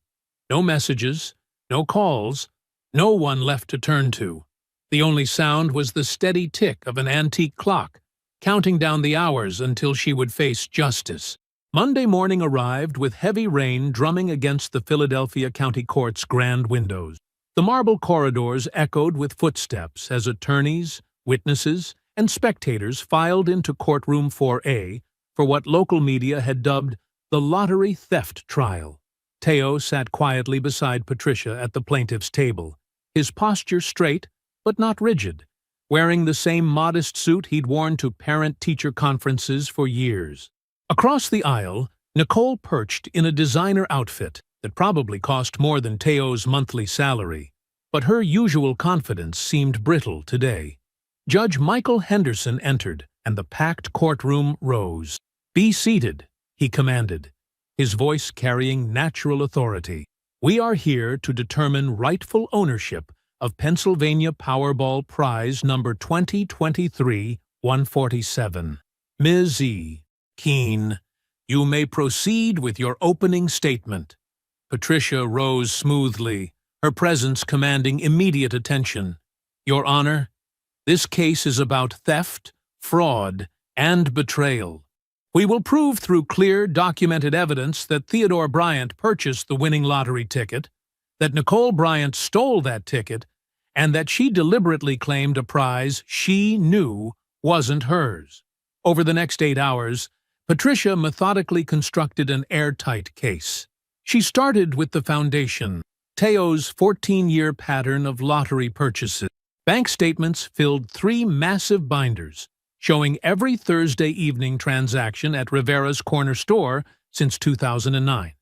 No messages, no calls, no one left to turn to. The only sound was the steady tick of an antique clock, counting down the hours until she would face justice. Monday morning arrived with heavy rain drumming against the Philadelphia County Court's grand windows. The marble corridors echoed with footsteps as attorneys, witnesses, and spectators filed into courtroom 4A for what local media had dubbed the lottery theft trial. Teo sat quietly beside Patricia at the plaintiff's table, his posture straight but not rigid, wearing the same modest suit he'd worn to parent-teacher conferences for years. Across the aisle, Nicole perched in a designer outfit that probably cost more than Teo's monthly salary, but her usual confidence seemed brittle today. Judge Michael Henderson entered, and the packed courtroom rose. "Be seated," he commanded, his voice carrying natural authority. "We are here to determine rightful ownership of Pennsylvania Powerball Prize number 2023-147. Ms. E. Keene, you may proceed with your opening statement." Patricia rose smoothly, her presence commanding immediate attention. "Your Honor, this case is about theft, fraud, and betrayal. We will prove through clear, documented evidence that Theodore Bryant purchased the winning lottery ticket, that Nicole Bryant stole that ticket, and that she deliberately claimed a prize she knew wasn't hers." Over the next 8 hours, Patricia methodically constructed an airtight case. She started with the foundation, Teo's 14-year pattern of lottery purchases. Bank statements filled 3 massive binders, showing every Thursday evening transaction at Rivera's corner store since 2009.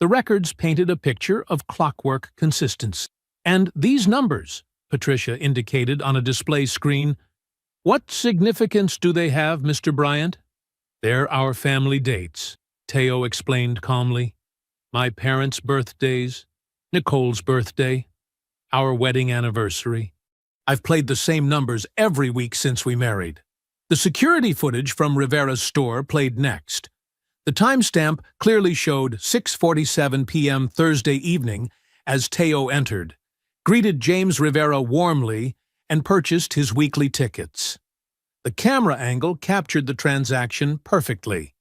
The records painted a picture of clockwork consistency. "And these numbers," Patricia indicated on a display screen, "what significance do they have, Mr. Bryant?" "They're our family dates," Teo explained calmly. "My parents' birthdays, Nicole's birthday, our wedding anniversary. I've played the same numbers every week since we married." The security footage from Rivera's store played next. The timestamp clearly showed 6:47 p.m. Thursday evening as Teo entered, greeted James Rivera warmly, and purchased his weekly tickets. The camera angle captured the transaction perfectly.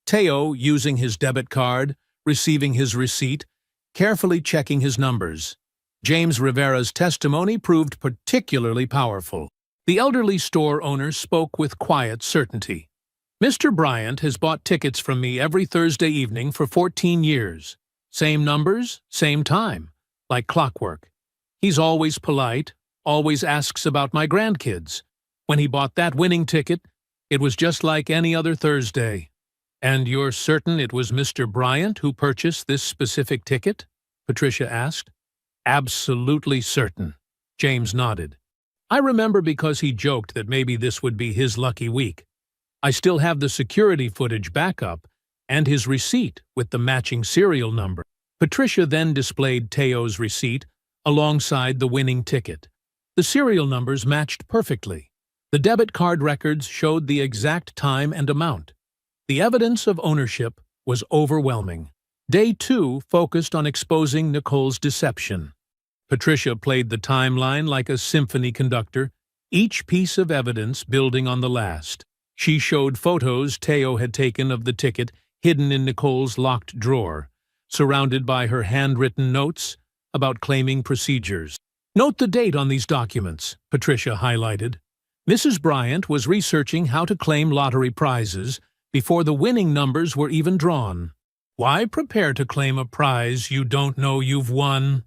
Teo using his debit card, receiving his receipt, carefully checking his numbers. James Rivera's testimony proved particularly powerful. The elderly store owner spoke with quiet certainty. "Mr. Bryant has bought tickets from me every Thursday evening for 14 years. Same numbers, same time, like clockwork. He's always polite, always asks about my grandkids. When he bought that winning ticket, it was just like any other Thursday." "And you're certain it was Mr. Bryant who purchased this specific ticket?" Patricia asked. "Absolutely certain," James nodded. "I remember because he joked that maybe this would be his lucky week. I still have the security footage backup and his receipt with the matching serial number." Patricia then displayed Teo's receipt alongside the winning ticket. The serial numbers matched perfectly. The debit card records showed the exact time and amount. The evidence of ownership was overwhelming. Day 2 focused on exposing Nicole's deception. Patricia played the timeline like a symphony conductor, each piece of evidence building on the last. She showed photos Teo had taken of the ticket hidden in Nicole's locked drawer, surrounded by her handwritten notes about claiming procedures. "Note the date on these documents," Patricia highlighted. Mrs. Bryant was researching how to claim lottery prizes before the winning numbers were even drawn. Why prepare to claim a prize you don't know you've won?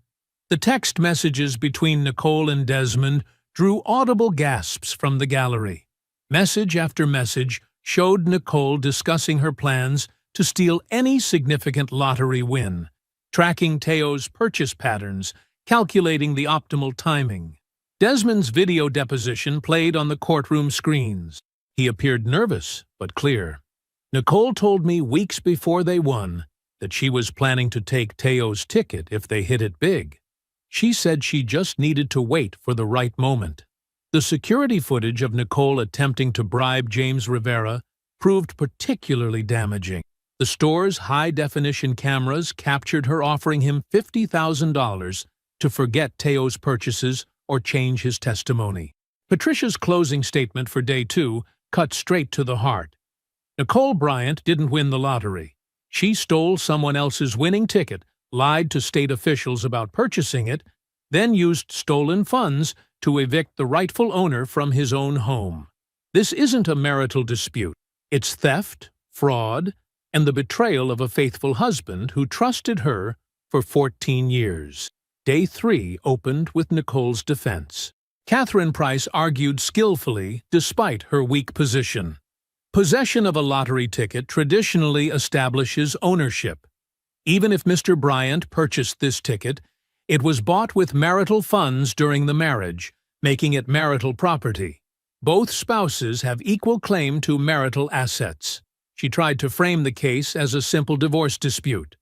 The text messages between Nicole and Desmond drew audible gasps from the gallery. Message after message showed Nicole discussing her plans to steal any significant lottery win, tracking Teo's purchase patterns, calculating the optimal timing. Desmond's video deposition played on the courtroom screens. He appeared nervous, but clear. Nicole told me weeks before they won that she was planning to take Teo's ticket if they hit it big. She said she just needed to wait for the right moment. The security footage of Nicole attempting to bribe James Rivera proved particularly damaging. The store's high-definition cameras captured her offering him $50,000 to forget Teo's purchases or change his testimony. Patricia's closing statement for Day 2 cut straight to the heart. Nicole Bryant didn't win the lottery. She stole someone else's winning ticket, lied to state officials about purchasing it, then used stolen funds to evict the rightful owner from his own home. This isn't a marital dispute. It's theft, fraud, and the betrayal of a faithful husband who trusted her for 14 years. Day 3 opened with Nicole's defense. Catherine Price argued skillfully despite her weak position. Possession of a lottery ticket traditionally establishes ownership. Even if Mr. Bryant purchased this ticket, it was bought with marital funds during the marriage, making it marital property. Both spouses have equal claim to marital assets. She tried to frame the case as a simple divorce dispute.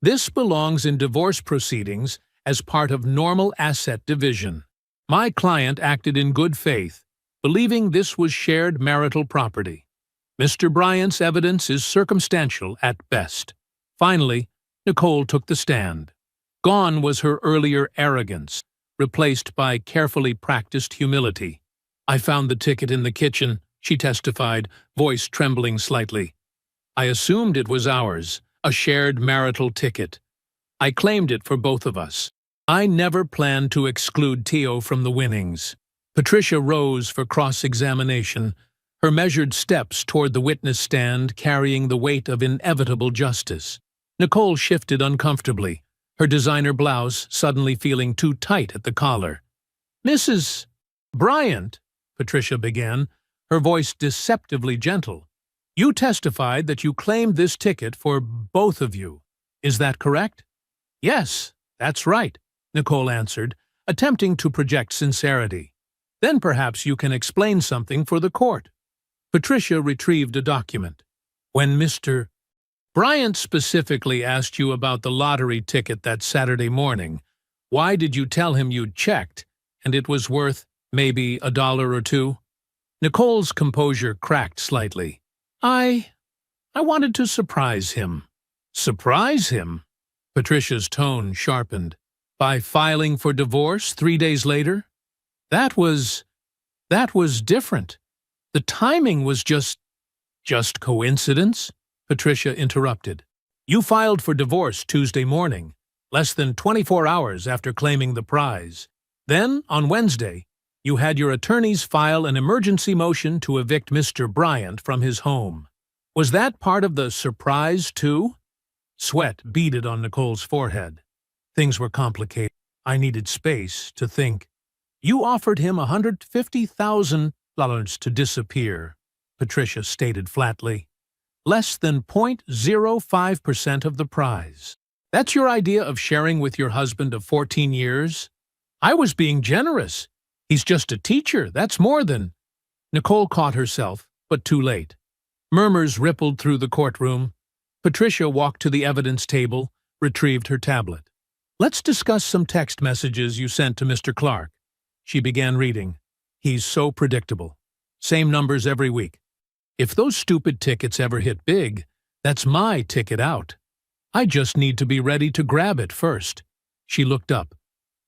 This belongs in divorce proceedings as part of normal asset division. My client acted in good faith, believing this was shared marital property. Mr. Bryant's evidence is circumstantial at best. Finally, Nicole took the stand. Gone was her earlier arrogance, replaced by carefully practiced humility. "I found the ticket in the kitchen," she testified, voice trembling slightly. "I assumed it was ours, a shared marital ticket. I claimed it for both of us. I never planned to exclude Teo from the winnings." Patricia rose for cross-examination, her measured steps toward the witness stand carrying the weight of inevitable justice. Nicole shifted uncomfortably, her designer blouse suddenly feeling too tight at the collar. "Mrs. Bryant," Patricia began, her voice deceptively gentle, "you testified that you claimed this ticket for both of you. Is that correct?" "Yes, that's right," Nicole answered, attempting to project sincerity. "Then perhaps you can explain something for the court." Patricia retrieved a document. "When Mr. Bryant specifically asked you about the lottery ticket that Saturday morning, why did you tell him you'd checked and it was worth maybe $1 or $2? Nicole's composure cracked slightly. I wanted to surprise him." "Surprise him?" Patricia's tone sharpened. "By filing for divorce 3 days later? That was different. The timing was just coincidence?" Patricia interrupted. "You filed for divorce Tuesday morning, less than 24 hours after claiming the prize. Then, on Wednesday, you had your attorneys file an emergency motion to evict Mr. Bryant from his home. Was that part of the surprise, too?" Sweat beaded on Nicole's forehead. Things were complicated. I needed space to think. "You offered him $150,000 to disappear," Patricia stated flatly. "Less than 0.05% of the prize. That's your idea of sharing with your husband of 14 years? I was being generous. He's just a teacher, that's more than—" Nicole caught herself, but too late. Murmurs rippled through the courtroom. Patricia walked to the evidence table, retrieved her tablet. "Let's discuss some text messages you sent to Mr. Clark." She began reading. "He's so predictable. Same numbers every week. If those stupid tickets ever hit big, that's my ticket out. I just need to be ready to grab it first." She looked up.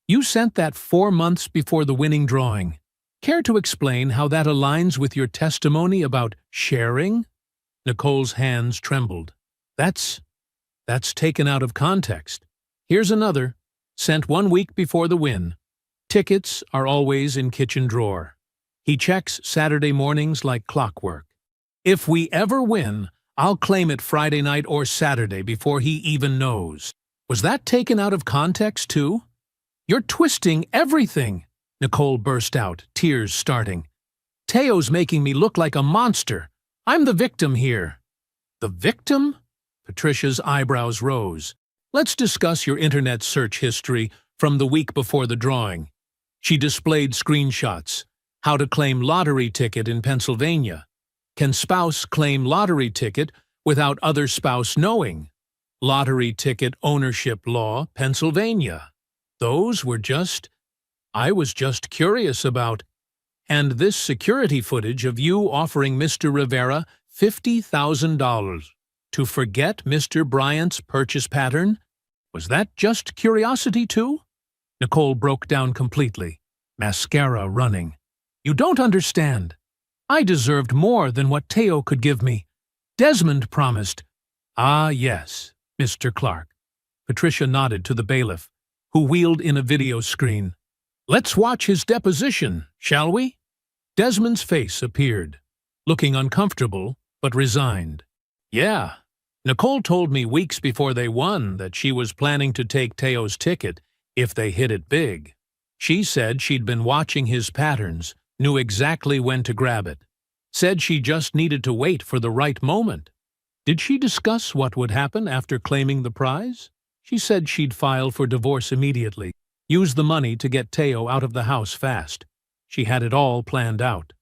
"You sent that 4 months before the winning drawing. Care to explain how that aligns with your testimony about sharing?" Nicole's hands trembled. That's taken out of context. Here's another, sent 1 week before the win. Tickets are always in kitchen drawer. He checks Saturday mornings like clockwork. If we ever win, I'll claim it Friday night or Saturday before he even knows. Was that taken out of context, too? You're twisting everything, Nicole burst out, tears starting. Teo's making me look like a monster. I'm the victim here. The victim? Patricia's eyebrows rose. Let's discuss your internet search history from the week before the drawing. She displayed screenshots. How to claim lottery ticket in Pennsylvania. Can spouse claim lottery ticket without other spouse knowing? Lottery ticket ownership law, Pennsylvania. Those were I was just curious about. And this security footage of you offering Mr. Rivera $50,000 to forget Mr. Bryant's purchase pattern? Was that just curiosity too? Nicole broke down completely, mascara running. You don't understand. I deserved more than what Teo could give me. Desmond promised. Ah, yes, Mr. Clark. Patricia nodded to the bailiff, who wheeled in a video screen. Let's watch his deposition, shall we? Desmond's face appeared, looking uncomfortable but resigned. Yeah, Nicole told me weeks before they won that she was planning to take Teo's ticket if they hit it big. She said she'd been watching his patterns, knew exactly when to grab it. Said she just needed to wait for the right moment. Did she discuss what would happen after claiming the prize? She said she'd file for divorce immediately, use the money to get Teo out of the house fast. She had it all planned out.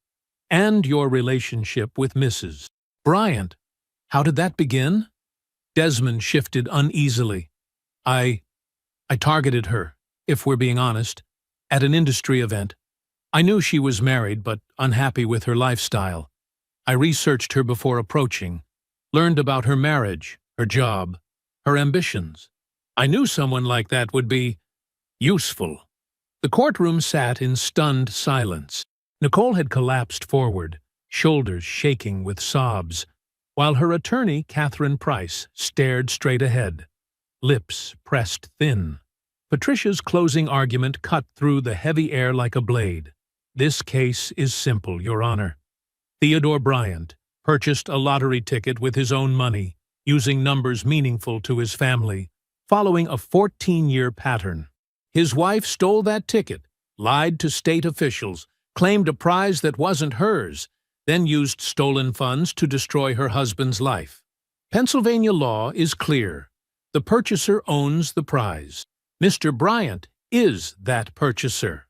And your relationship with Mrs. Bryant. How did that begin? Desmond shifted uneasily. I targeted her, if we're being honest, at an industry event. I knew she was married but unhappy with her lifestyle. I researched her before approaching, learned about her marriage, her job, her ambitions. I knew someone like that would be useful. The courtroom sat in stunned silence. Nicole had collapsed forward, shoulders shaking with sobs, while her attorney, Catherine Price, stared straight ahead, lips pressed thin. Patricia's closing argument cut through the heavy air like a blade. This case is simple, Your Honor. Theodore Bryant purchased a lottery ticket with his own money, using numbers meaningful to his family, following a 14-year pattern. His wife stole that ticket, lied to state officials, claimed a prize that wasn't hers, then used stolen funds to destroy her husband's life. Pennsylvania law is clear. The purchaser owns the prize. Mr. Bryant is that purchaser.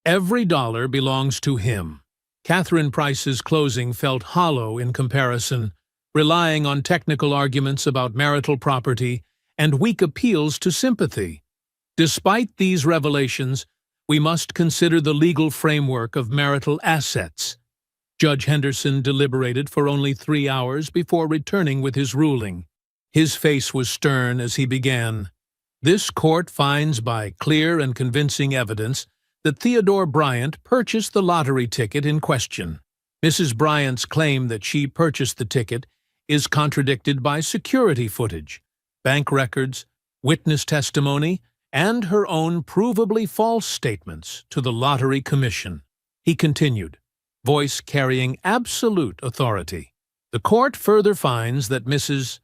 Every dollar belongs to him. Catherine Price's closing felt hollow in comparison, relying on technical arguments about marital property and weak appeals to sympathy. Despite these revelations, we must consider the legal framework of marital assets. Judge Henderson deliberated for only 3 hours before returning with his ruling. His face was stern as he began. This court finds by clear and convincing evidence that Theodore Bryant purchased the lottery ticket in question. Mrs. Bryant's claim that she purchased the ticket is contradicted by security footage, bank records, witness testimony, and her own provably false statements to the Lottery Commission. He continued, voice carrying absolute authority. The court further finds that Mrs.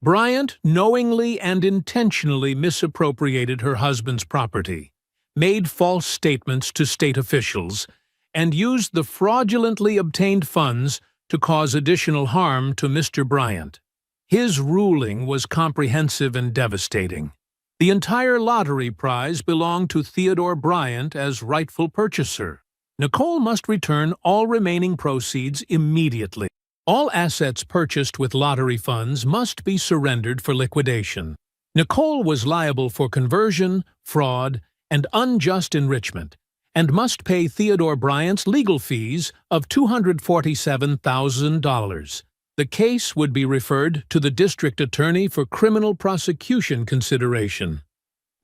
Bryant knowingly and intentionally misappropriated her husband's property, made false statements to state officials, and used the fraudulently obtained funds to cause additional harm to Mr. Bryant. His ruling was comprehensive and devastating. The entire lottery prize belonged to Theodore Bryant as rightful purchaser. Nicole must return all remaining proceeds immediately. All assets purchased with lottery funds must be surrendered for liquidation. Nicole was liable for conversion, fraud, and unjust enrichment, and must pay Theodore Bryant's legal fees of $247,000. The case would be referred to the district attorney for criminal prosecution consideration.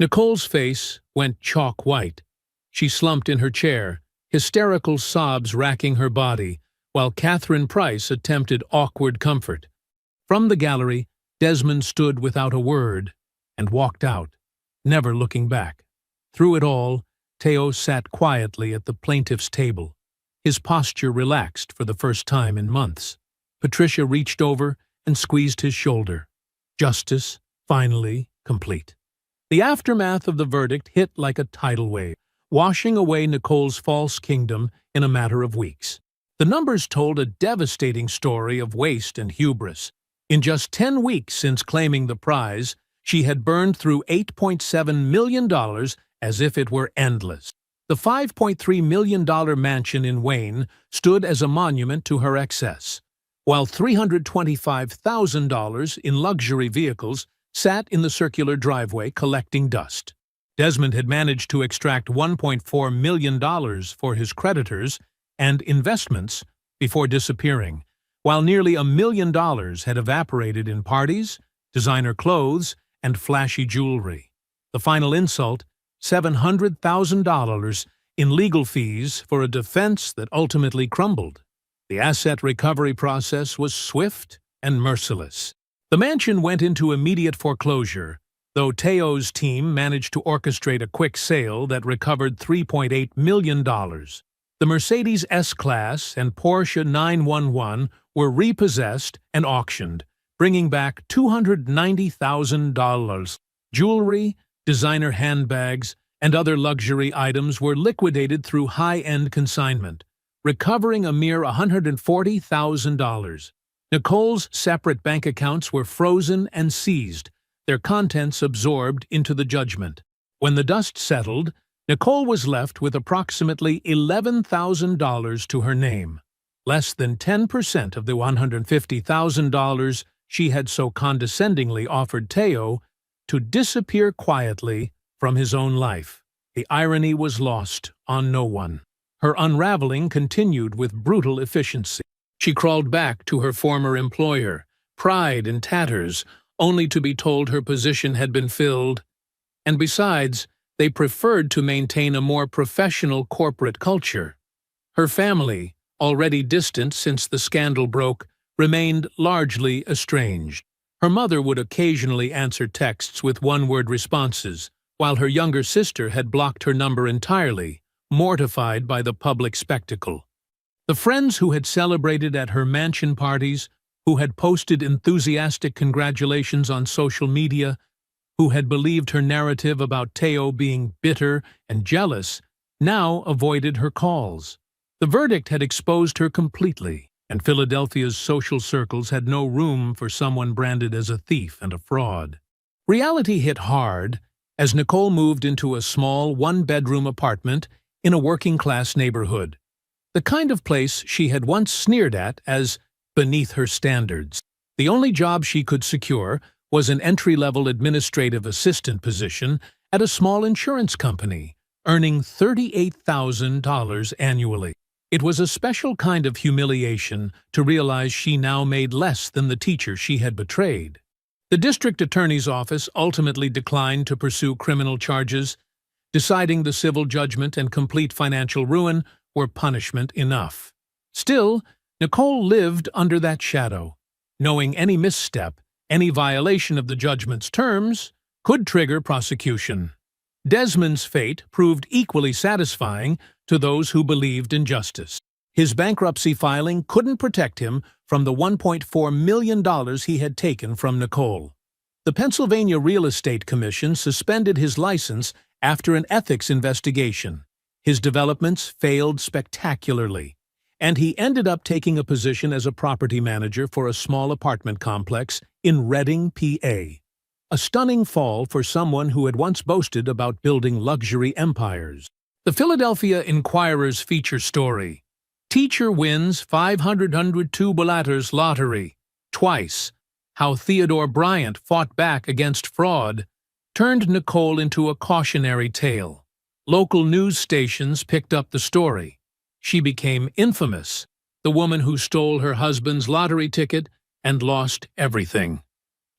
Nicole's face went chalk white. She slumped in her chair, hysterical sobs racking her body, while Catherine Price attempted awkward comfort. From the gallery, Desmond stood without a word and walked out, never looking back. Through it all, Teo sat quietly at the plaintiff's table, his posture relaxed for the first time in months. Patricia reached over and squeezed his shoulder. Justice, finally, complete. The aftermath of the verdict hit like a tidal wave, washing away Nicole's false kingdom in a matter of weeks. The numbers told a devastating story of waste and hubris. In just 10 weeks since claiming the prize, she had burned through $8.7 million as if it were endless. The $5.3 million mansion in Wayne stood as a monument to her excess, while $325,000 in luxury vehicles sat in the circular driveway collecting dust. Desmond had managed to extract $1.4 million for his creditors and investments before disappearing, while nearly $1 million had evaporated in parties, designer clothes, and flashy jewelry. The final insult, $700,000 in legal fees for a defense that ultimately crumbled. The asset recovery process was swift and merciless. The mansion went into immediate foreclosure, though Teo's team managed to orchestrate a quick sale that recovered $3.8 million. The Mercedes S-Class and Porsche 911 were repossessed and auctioned, bringing back $290,000. Jewelry, designer handbags, and other luxury items were liquidated through high-end consignment, recovering a mere $140,000. Nicole's separate bank accounts were frozen and seized, their contents absorbed into the judgment. When the dust settled, Nicole was left with approximately $11,000 to her name, less than 10% of the $150,000 she had so condescendingly offered Teo to disappear quietly from his own life. The irony was lost on no one. Her unraveling continued with brutal efficiency. She crawled back to her former employer, pride in tatters, only to be told her position had been filled. And besides, they preferred to maintain a more professional corporate culture. Her family, already distant since the scandal broke, remained largely estranged. Her mother would occasionally answer texts with one-word responses, while her younger sister had blocked her number entirely, mortified by the public spectacle. The friends who had celebrated at her mansion parties, who had posted enthusiastic congratulations on social media, who had believed her narrative about Teo being bitter and jealous, now avoided her calls. The verdict had exposed her completely, and Philadelphia's social circles had no room for someone branded as a thief and a fraud. Reality hit hard as Nicole moved into a small one-bedroom apartment in a working-class neighborhood, the kind of place she had once sneered at as beneath her standards. The only job she could secure was an entry-level administrative assistant position at a small insurance company, earning $38,000 annually. It was a special kind of humiliation to realize she now made less than the teacher she had betrayed. The district attorney's office ultimately declined to pursue criminal charges, deciding the civil judgment and complete financial ruin were punishment enough. Still, Nicole lived under that shadow, knowing any misstep, any violation of the judgment's terms, could trigger prosecution. Desmond's fate proved equally satisfying to those who believed in justice. His bankruptcy filing couldn't protect him from the $1.4 million he had taken from Nicole. The Pennsylvania Real Estate Commission suspended his license after an ethics investigation. His developments failed spectacularly, and he ended up taking a position as a property manager for a small apartment complex in Reading, PA. A stunning fall for someone who had once boasted about building luxury empires. The Philadelphia Inquirer's feature story, Teacher Wins $500 Lottery, Twice, How Theodore Bryant Fought Back Against Fraud, turned Nicole into a cautionary tale. Local news stations picked up the story. She became infamous, the woman who stole her husband's lottery ticket and lost everything.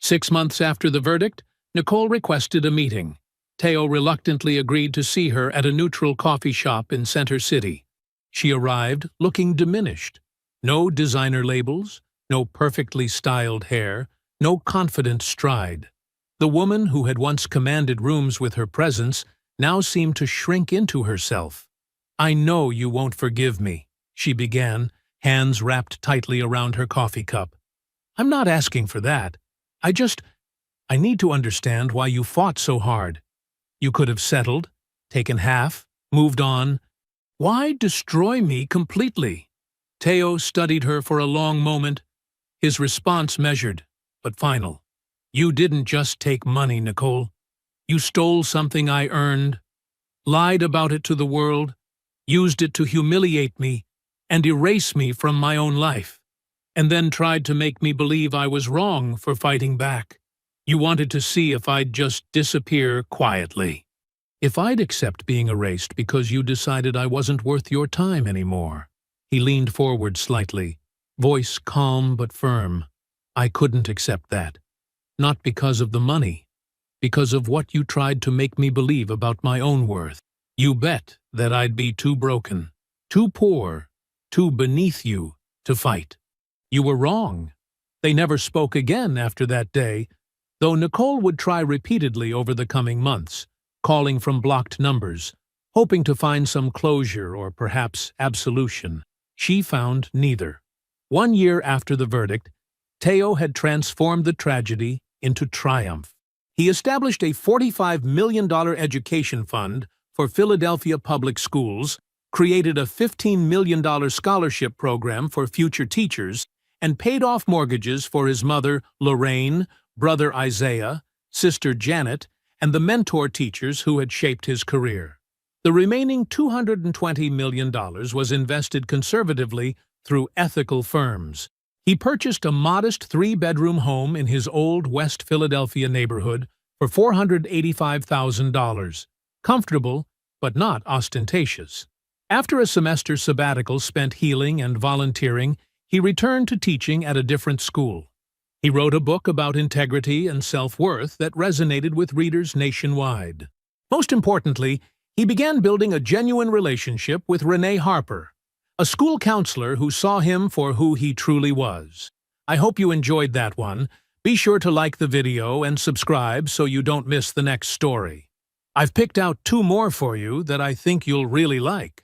6 months after the verdict, Nicole requested a meeting. Teo reluctantly agreed to see her at a neutral coffee shop in Center City. She arrived looking diminished. No designer labels, no perfectly styled hair, no confident stride. The woman who had once commanded rooms with her presence now seemed to shrink into herself. "I know you won't forgive me," she began, hands wrapped tightly around her coffee cup. I'm not asking for that. I need to understand why you fought so hard. You could have settled, taken half, moved on. Why destroy me completely? Teo studied her for a long moment, his response measured, but final. You didn't just take money, Nicole. You stole something I earned, lied about it to the world, used it to humiliate me and erase me from my own life, and then tried to make me believe I was wrong for fighting back. You wanted to see if I'd just disappear quietly. If I'd accept being erased because you decided I wasn't worth your time anymore. He leaned forward slightly, voice calm but firm. I couldn't accept that. Not because of the money, because of what you tried to make me believe about my own worth. You bet that I'd be too broken, too poor, too beneath you to fight. You were wrong. They never spoke again after that day, though Nicole would try repeatedly over the coming months, calling from blocked numbers, hoping to find some closure or perhaps absolution. She found neither. 1 year after the verdict, Teo had transformed the tragedy into triumph. He established a $45 million education fund for Philadelphia public schools, created a $15 million scholarship program for future teachers, and paid off mortgages for his mother, Lorraine, brother Isaiah, sister Janet, and the mentor teachers who had shaped his career. The remaining $220 million was invested conservatively through ethical firms. He purchased a modest 3-bedroom home in his old West Philadelphia neighborhood for $485,000. Comfortable, but not ostentatious. After a semester sabbatical spent healing and volunteering, he returned to teaching at a different school. He wrote a book about integrity and self-worth that resonated with readers nationwide. Most importantly, he began building a genuine relationship with Renee Harper, a school counselor who saw him for who he truly was. I hope you enjoyed that one. Be sure to like the video and subscribe so you don't miss the next story. I've picked out 2 more for you that I think you'll really like.